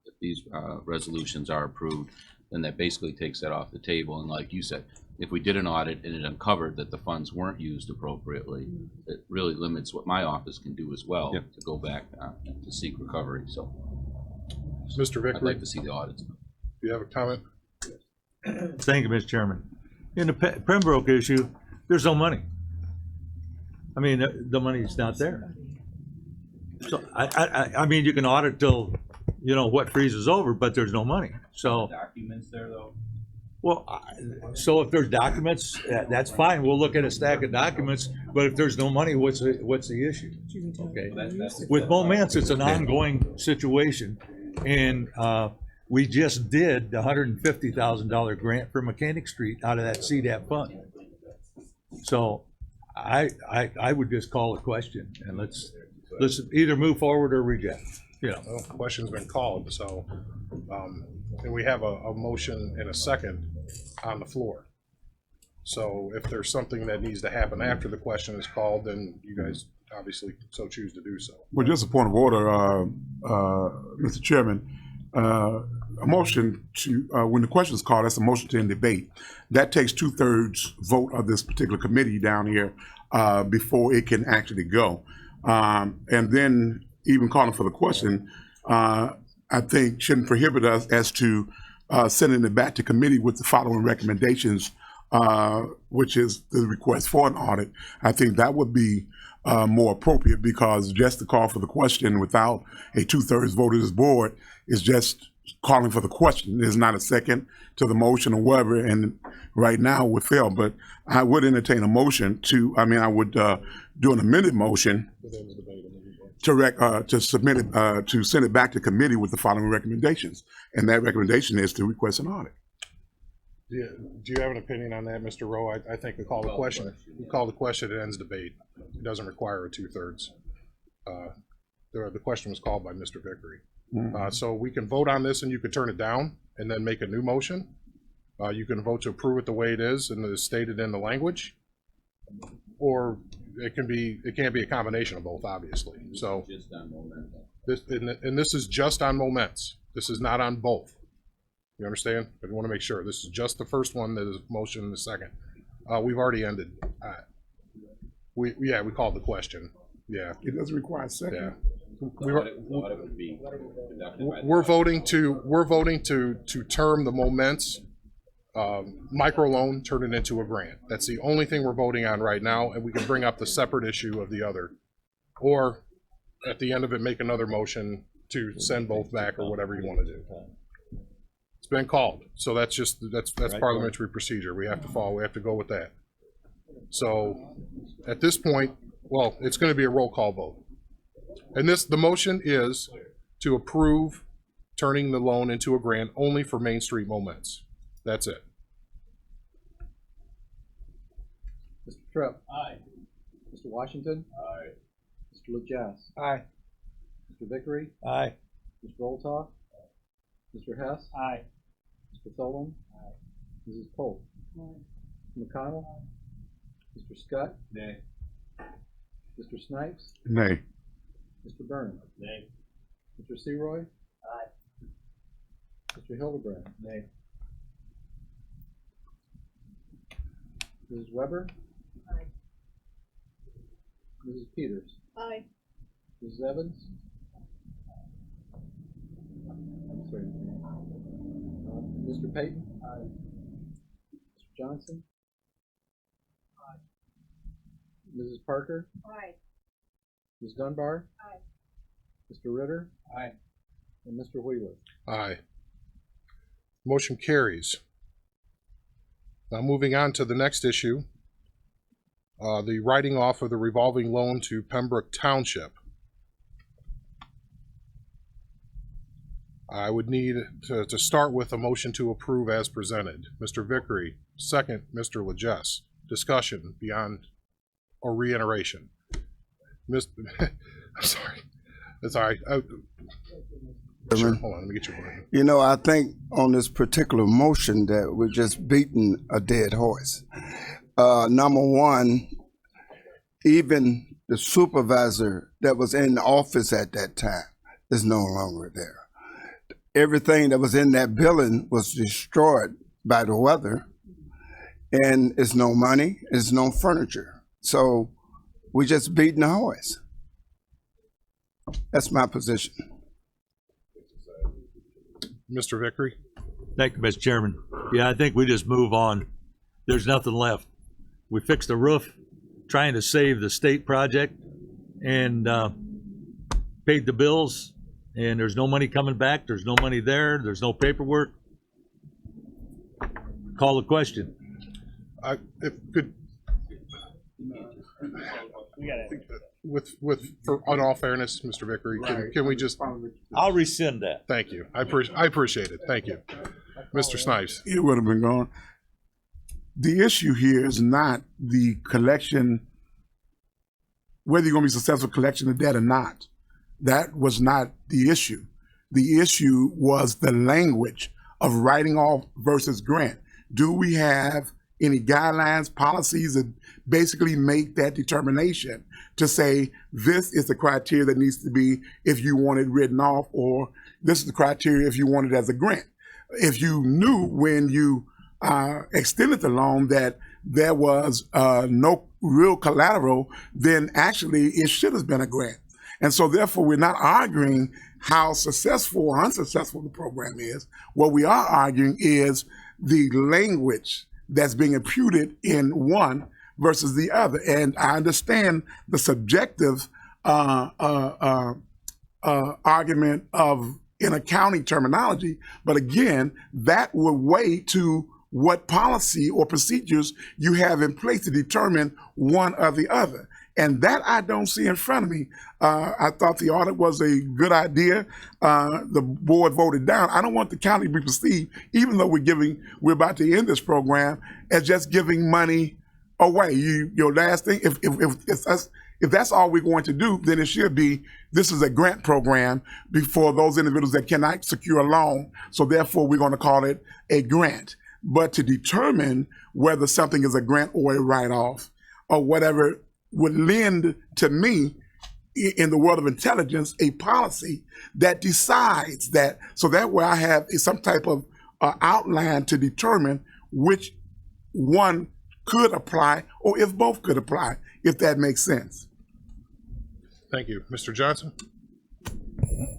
if these resolutions are approved, then that basically takes that off the table. And like you said, if we did an audit and it uncovered that the funds weren't used appropriately, it really limits what my office can do as well to go back to seek recovery. So, Mr. Vickery, I'd like to see the audits. do you have a comment? Thank you, Mr. Chairman. In the Pembroke issue, there's no money. I mean, the money's not there. So I mean, you can audit till what freezes over, but there's no money. So Documents there, though. well, so if there's documents, that's fine. We'll look at a stack of documents. But if there's no money, what's the issue? Okay. With Moments, it's an ongoing situation, and we just did the $150,000 grant for Mechanic Street out of that CDAP fund. So I would just call a question and let's either move forward or reject. Well, the question's been called, so and we have a motion and a second on the floor. So if there's something that needs to happen after the question is called, then you guys obviously so choose to do so. Well, just a point of order, Mr. Chairman. A motion to, when the question is called, that's a motion to end debate. That takes 2/3 vote of this particular committee down here before it can actually go. And then even calling for the question, I think shouldn't prohibit us as to sending it back to committee with the following recommendations, which is the request for an audit. I think that would be more appropriate because just to call for the question without a 2/3 vote of this board is just calling for the question. There's not a second to the motion or whatever, and right now would fail. But I would entertain a motion to, I would do an amended motion to submit it, to send it back to committee with the following recommendations. And that recommendation is to request an audit. Do you have an opinion on that, Mr. Rowe? I think we call the question. We call the question, it ends debate. It doesn't require a 2/3. The question was called by Mr. Vickery. So we can vote on this and you could turn it down and then make a new motion. You can vote to approve it the way it is and is stated in the language. Or it can't be a combination of both, obviously. So this is just on moments. This is not on both. You understand? But I want to make sure this is just the first one that is motion in the second. We've already ended. We called the question. Yeah. It doesn't require a second. Yeah. We're voting to term the moments microloan, turn it into a grant. That's the only thing we're voting on right now, and we can bring up the separate issue of the other, or at the end of it make another motion to send both back or whatever you want to do. It's been called, so that's parliamentary procedure. We have to follow. We have to go with that. So at this point, well, it's going to be a roll call vote, and the motion is to approve turning the loan into a grant only for Main Street moments. That's it. Mr. Tripp? Aye. Mr. Washington? Aye. Mr. Lejess? Aye. Mr. Vickery? Aye. Mr. Olthoff? Mr. Hess? Aye. Mr. Tholen? Mrs. Polk? Mr. McConnell? Mr. Scott? Nay. Mr. Snipes? Nay. Mr. Burns? Nay. Mr. Seroy? Mr. Hildebrand? Nay. Mrs. Weber? Aye. Mrs. Peters? Aye. Mrs. Evans? I'm sorry. Mr. Payton? Aye. Mr. Johnson? Aye. Mrs. Parker? Aye. Ms. Dunbar? Aye. Mr. Ritter? Aye. And Mr. Wheeler? Aye. Motion carries. Now moving on to the next issue, the writing off of the revolving loan to Pembroke Township. I would need to start with a motion to approve as presented. Mr. Vickery, second, Mr. Lejess. Discussion beyond or reiteration. I'm sorry. That's all right. Sure. Hold on, let me get your word. You know, I think on this particular motion that we're just beating a dead horse. Number one, even the supervisor that was in office at that time is no longer there. Everything that was in that building was destroyed by the weather, and it's no money, it's no furniture. So we're just beating a horse. That's my position. Mr. Vickery? Thank you, Mr. Chairman. Yeah, I think we just move on. There's nothing left. We fixed the roof, trying to save the state project, and paid the bills, and there's no money coming back. There's no money there. There's no paperwork. Call the question. On all fairness, Mr. Vickery, can we just? I'll rescind that. Thank you. I appreciate it. Thank you, Mr. Snipes. It would have been gone. The issue here is not the collection, whether you're going to be successful collection of debt or not. That was not the issue. The issue was the language of writing off versus grant. Do we have any guidelines, policies that basically make that determination to say this is the criteria that needs to be if you want it written off, or this is the criteria if you want it as a grant? If you knew when you extended the loan that there was no real collateral, then actually it should have been a grant. And so therefore we're not arguing how successful or unsuccessful the program is. What we are arguing is the language that's being imputed in one versus the other. And I understand the subjective argument of in accounting terminology, but again, that will weigh to what policy or procedures you have in place to determine one or the other. And that I don't see in front of me. I thought the audit was a good idea. The board voted down. I don't want the county to be perceived, even though we're about to end this program, as just giving money away. Your last thing, if that's all we're going to do, then it should be, this is a grant program for those individuals that cannot secure a loan. So therefore, we're going to call it a grant. But to determine whether something is a grant or a write-off or whatever would lend to me, in the world of intelligence, a policy that decides that, so that way I have some type of outline to determine which one could apply or if both could apply, if that makes sense. Thank you. Mr. Johnson?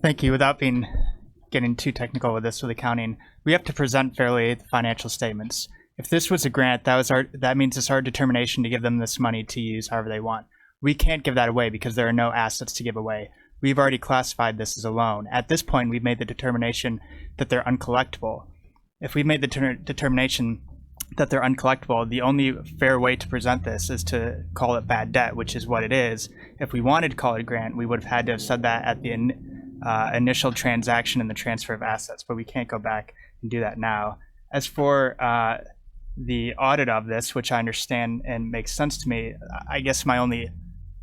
Thank you. Without getting too technical with this with accounting, we have to present fairly the financial statements. If this was a grant, that means it's our determination to give them this money to use however they want. We can't give that away because there are no assets to give away. We've already classified this as a loan. At this point, we've made the determination that they're uncollectible. If we made the determination that they're uncollectible, the only fair way to present this is to call it bad debt, which is what it is. If we wanted to call it a grant, we would have had to have said that at the initial transaction and the transfer of assets, but we can't go back and do that now. As for the audit of this, which I understand and makes sense to me, I guess my only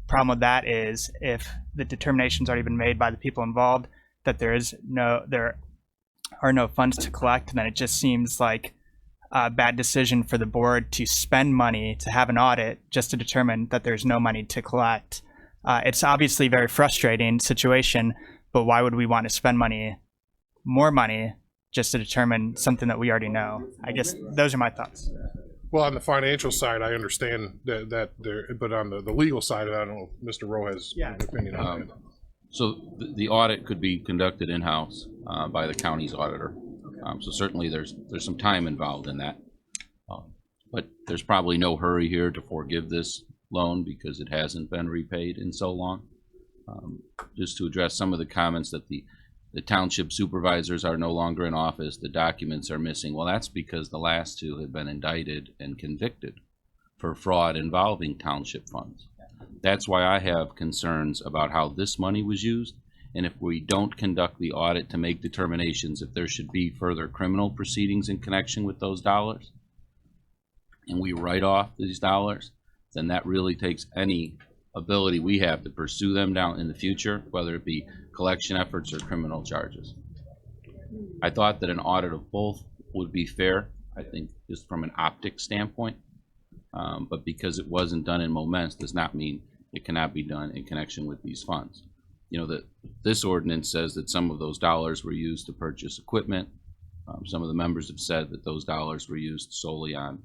problem with that is if the determination's already been made by the people involved that there are no funds to collect, then it just seems like a bad decision for the board to spend money to have an audit just to determine that there's no money to collect. It's obviously a very frustrating situation, but why would we want to spend more money, just to determine something that we already know? I guess those are my thoughts. Well, on the financial side, I understand that there, but on the legal side, I don't know if Mr. Rowe has an opinion on that. So the audit could be conducted in-house by the county's auditor. So certainly there's some time involved in that. But there's probably no hurry here to forgive this loan because it hasn't been repaid in so long. Just to address some of the comments that the township supervisors are no longer in office, the documents are missing. Well, that's because the last two have been indicted and convicted for fraud involving township funds. That's why I have concerns about how this money was used. And if we don't conduct the audit to make determinations if there should be further criminal proceedings in connection with those dollars, and we write off these dollars, then that really takes any ability we have to pursue them down in the future, whether it be collection efforts or criminal charges. I thought that an audit of both would be fair, I think, just from an optics standpoint. But because it wasn't done in moments does not mean it cannot be done in connection with these funds. You know, this ordinance says that some of those dollars were used to purchase equipment. Some of the members have said that those dollars were used solely on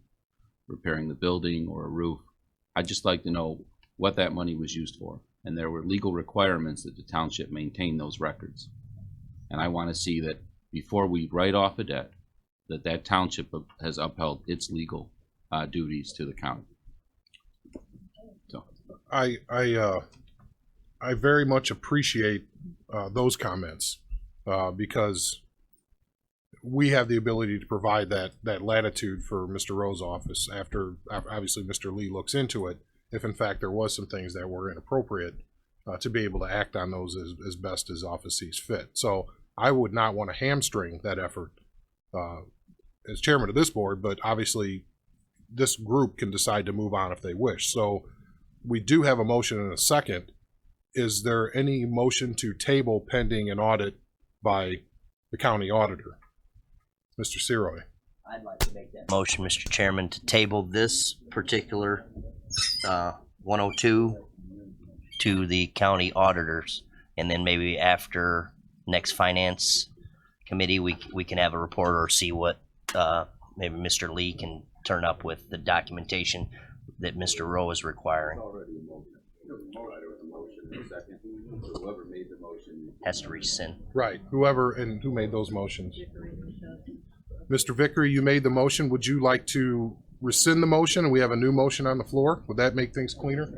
repairing the building or a roof. I'd just like to know what that money was used for. And there were legal requirements that the township maintain those records. And I want to see that before we write off a debt, that township has upheld its legal duties to the county. So I very much appreciate those comments because we have the ability to provide that latitude for Mr. Rowe's office after obviously Mr. Lee looks into it, if in fact there was some things that were inappropriate, to be able to act on those as best as office sees fit. So I would not want to hamstring that effort as chairman of this board, but obviously this group can decide to move on if they wish. So we do have a motion and a second. Is there any motion to table pending an audit by the county auditor? Mr. Siroy. I'd like to make that motion, Mr. Chairman, to table this particular 102 to the county auditors, and then maybe after next finance committee we can have a report or see what maybe Mr. Lee can turn up with the documentation that Mr. Rowe is requiring. Whoever made the motion has to rescind. Right. Whoever and who made those motions. Mr. Vickery, you made the motion. Would you like to rescind the motion and we have a new motion on the floor? Would that make things cleaner?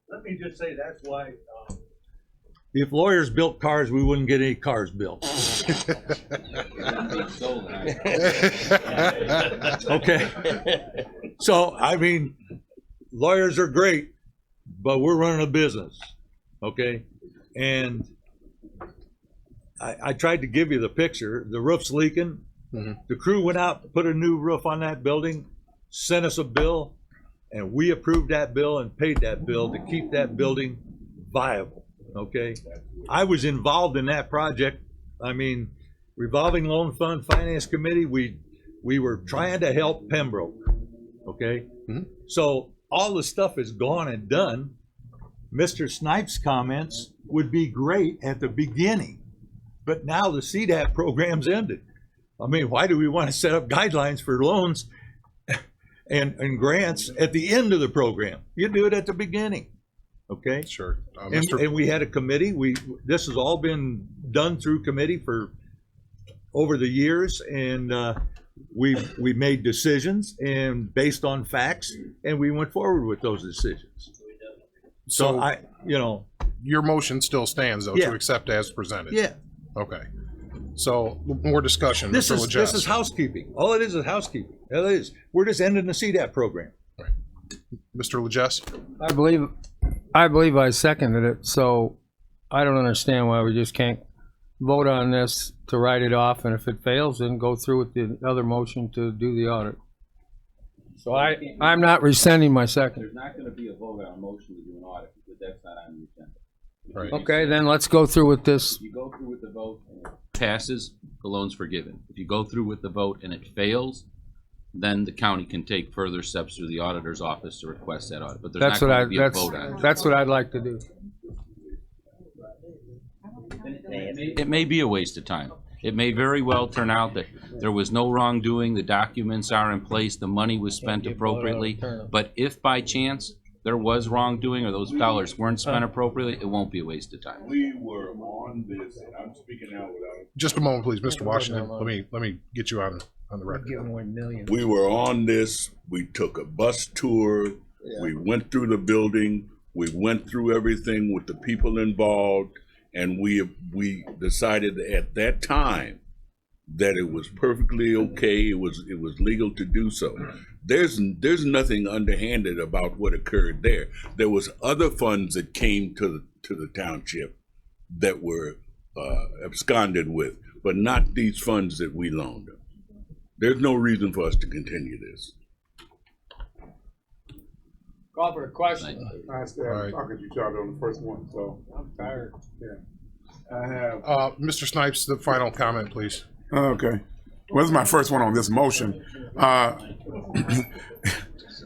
Let me just say that's why if lawyers built cars, we wouldn't get any cars built. Okay. So, I mean, lawyers are great, but we're running a business, okay? And I tried to give you the picture. The roof's leaking. The crew went out, put a new roof on that building, sent us a bill, and we approved that bill and paid that bill to keep that building viable, okay? I was involved in that project. I mean, revolving loan fund finance committee, we were trying to help Pembroke, okay? So all the stuff is gone and done. Mr. Snipes' comments would be great at the beginning, but now the CDAP program's ended. I mean, why do we want to set up guidelines for loans and grants at the end of the program? You do it at the beginning, okay? Sure. And we had a committee. This has all been done through committee for over the years, and we made decisions and based on facts, and we went forward with those decisions. So your motion still stands though, Yeah. to accept as presented. Yeah. Okay. So more discussion. This Mr. is Legess. housekeeping. All it is housekeeping. That is. We're just ending the CDAP program. Mr. Legess. I believe I seconded it, so I don't understand why we just can't vote on this to write it off, and if it fails, then go through with the other motion to do the audit. So I'm not rescinding my second. There's not gonna be a vote on a motion to do an audit, because that's not on the agenda. Right. Okay, then let's go through with this. If you go through with the vote and it passes, the loan's forgiven. If you go through with the vote and it fails, then the county can take further steps through the auditor's office to request that audit, but there's not going to be a vote on it. That's what I'd like to do. It may be a waste of time. It may very well turn out that there was no wrongdoing, the documents are in place, the money was spent appropriately, but if by chance there was wrongdoing or those dollars weren't spent appropriately, it won't be a waste of time. We were on this, and I'm speaking out without. Just a moment, please, Mr. Washington. Let me get you on the record. We were on this. We took a bus tour. Yeah. We went through the building. We went through everything with the people involved, and we decided at that time that it was perfectly okay. It was legal to do so. There's nothing underhanded about what occurred there. There was other funds that came to the township that were absconded with, but not these funds that we loaned them. There's no reason for us to continue this. Call for a question. I started talking to you, Charlie, on the first one, so I'm tired. Yeah. I have. Mr. Snipes, the final comment, please. Okay. Well, this is my first one on this motion.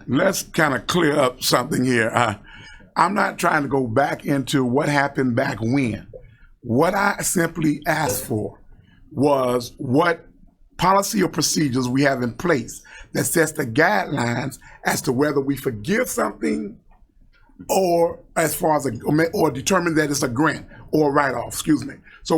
Let's kind of clear up something here. I'm not trying to go back into what happened back when. What I simply asked for was what policy or procedures we have in place that sets the guidelines as to whether we forgive something or as far as or determine that it's a grant or write-off, excuse me. So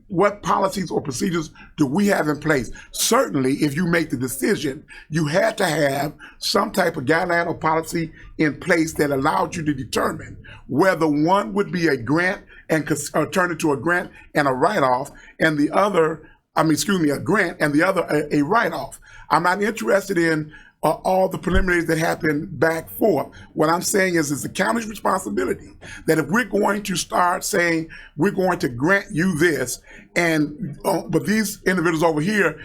what policies or procedures do we have in place? Certainly, if you make the decision, you had to have some type of guideline or policy in place that allowed you to determine whether one would be a grant and turn it to a grant and a write-off, and the other, a grant and the other a write-off. I'm not interested in all the preliminaries that happened back forth. What I'm saying is it's the county's responsibility that if we're going to start saying we're going to grant you this, and but these individuals over here,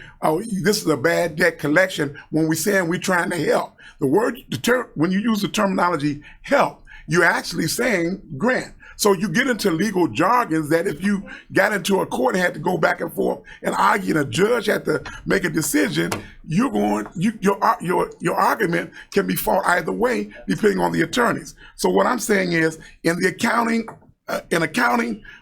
this is a bad debt collection, when we're saying we're trying to help. The word, when you use the terminology help, you're actually saying grant. So you get into legal jargons that if you got into a court and had to go back and forth and argue, and a judge had to make a decision, your argument can be fought either way depending on the attorneys. So what I'm saying is, in accounting,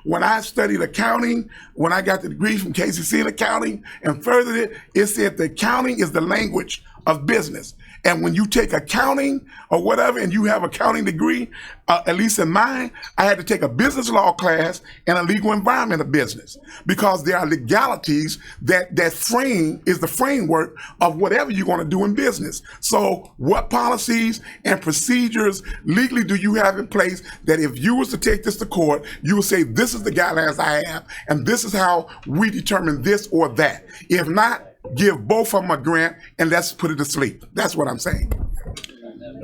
when I studied accounting, when I got the degree from KCC in accounting and furthered it, it said the accounting is the language of business. And when you take accounting or whatever, and you have accounting degree, at least in mine, I had to take a business law class and a legal environment of business, because there are legalities that frame is the framework of whatever you're going to do in business. So what policies and procedures legally do you have in place that if you was to take this to court, you would say, this is the guidelines I have, and this is how we determine this or that. If not, give both of them a grant and let's put it to sleep. That's what I'm saying.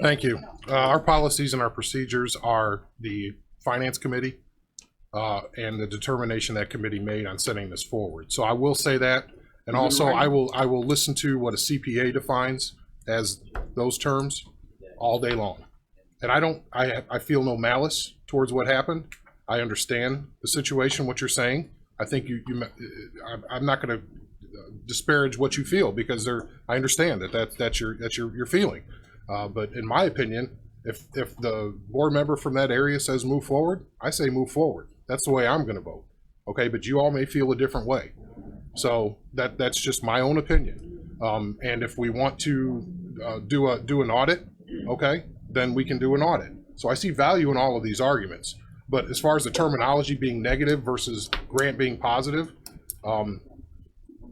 Thank you. Our policies and our procedures are the finance committee and the determination that committee made on sending this forward. So I will say that, and also I will listen to what a CPA defines as those terms all day long. And I feel no malice towards what happened. I understand the situation, what you're saying. I think I'm not going to disparage what you feel, because I understand that's your feeling. But in my opinion, if the board member from that area says move forward, I say move forward. That's the way I'm going to vote. Okay, but you all may feel a different way. So that's just my own opinion. And if we want to do an audit, okay, then we can do an audit. So I see value in all of these arguments. But as far as the terminology being negative versus grant being positive,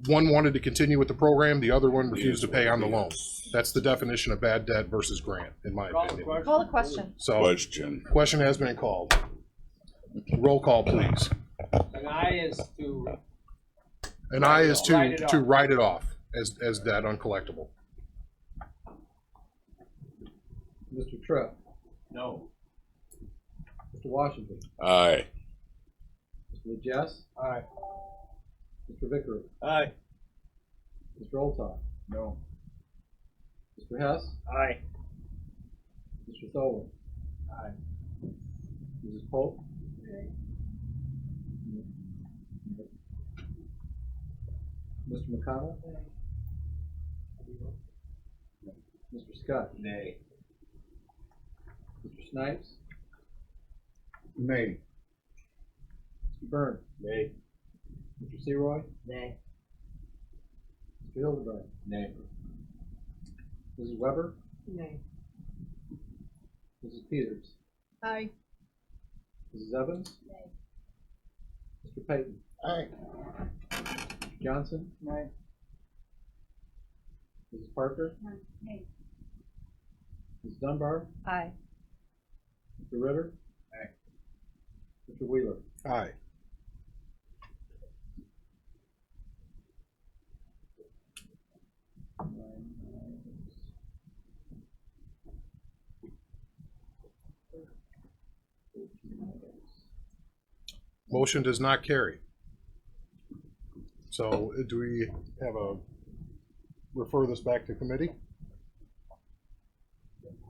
one wanted to continue with the program, the other one refused to pay on the loan. That's the definition of bad debt versus grant, in my opinion. Call the question. So, question has been called. Roll call, please. An aye is to. An aye is to write it off as debt uncollectible. Mr. Tripp, No. Mr. Washington, Aye. Mr. Jess, Aye. Mr. Vickery, Aye. Mr. Olthoff, No. Mr. Hess, Aye. Mr. Thorne, Aye. Mrs. Polk, Mr. McConnell, Mr. Scott, Nay. Mr. Snipes, Nay. Mr. Byrne, Nay. Mr. Seroy, Nay. Mr. Hildebrand, Nay. Mrs. Weber, Nay. Mrs. Peters, Aye. Mrs. Evans, Nay. Mr. Payton, Aye. Mr. Johnson, Nay. Mrs. Parker, Nay. Mrs. Dunbar, Aye. Mr. Ritter, Aye. Mr. Wheeler. Aye. Motion does not carry. So do we have refer this back to committee?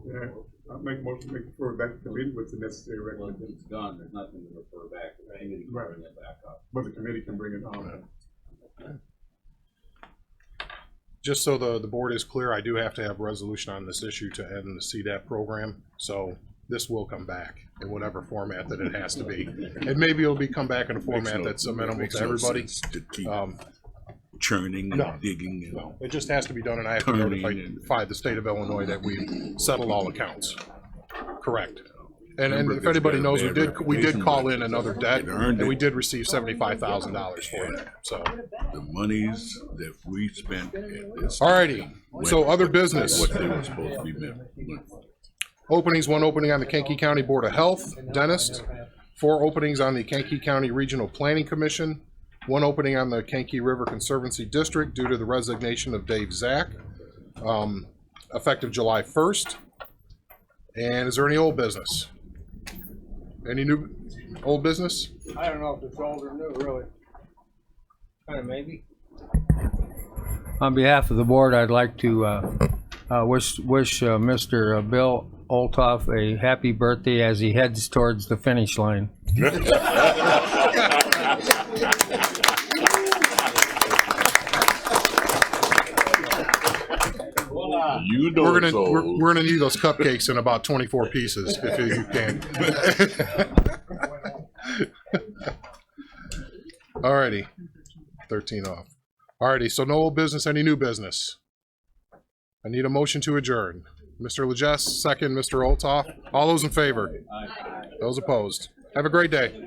Yeah, I'll make a motion to refer back to committee with the necessary Well, recommendations. it's done, there's nothing to refer back, the committee can Right. bring it back up. But the committee can bring it on. Just so the board is clear, I do have to have resolution on this issue to end the CDAP program. So this will come back in whatever format that it has to be. And maybe it'll come back in a format that's amenable to everybody. To keep No. churning and digging and No, it just has to be done, and I have to turning notify the state of Illinois that we settled all accounts. Correct. And Remember, if anybody it's knows, got a bad we did call in reputation, another but debt, it earned and we it. did receive $75,000 for it, so. the monies that we spent at this. Alrighty, so other business. What they were supposed to be meant. Openings, one opening on the Kankakee County Board of Health, dentist. 4 openings on the Kankakee County Regional Planning Commission. 1 opening on the Kankakee River Conservancy District due to the resignation of Dave Zach, effective July 1st. And is there any old business? Any new old business? I don't know if it's old or new, really. Kind of maybe. On behalf of the board, I'd like to wish Mr. Bill Olthoff a happy birthday as he heads towards the finish line. You know We're it's gonna old. we're gonna need those cupcakes in about 24 pieces if you can. Alrighty, 13 off. Alrighty, so no old business, any new business? I need a motion to adjourn. Mr. Legess, second. Mr. Olthoff. All those in favor? Those opposed? Have a great day.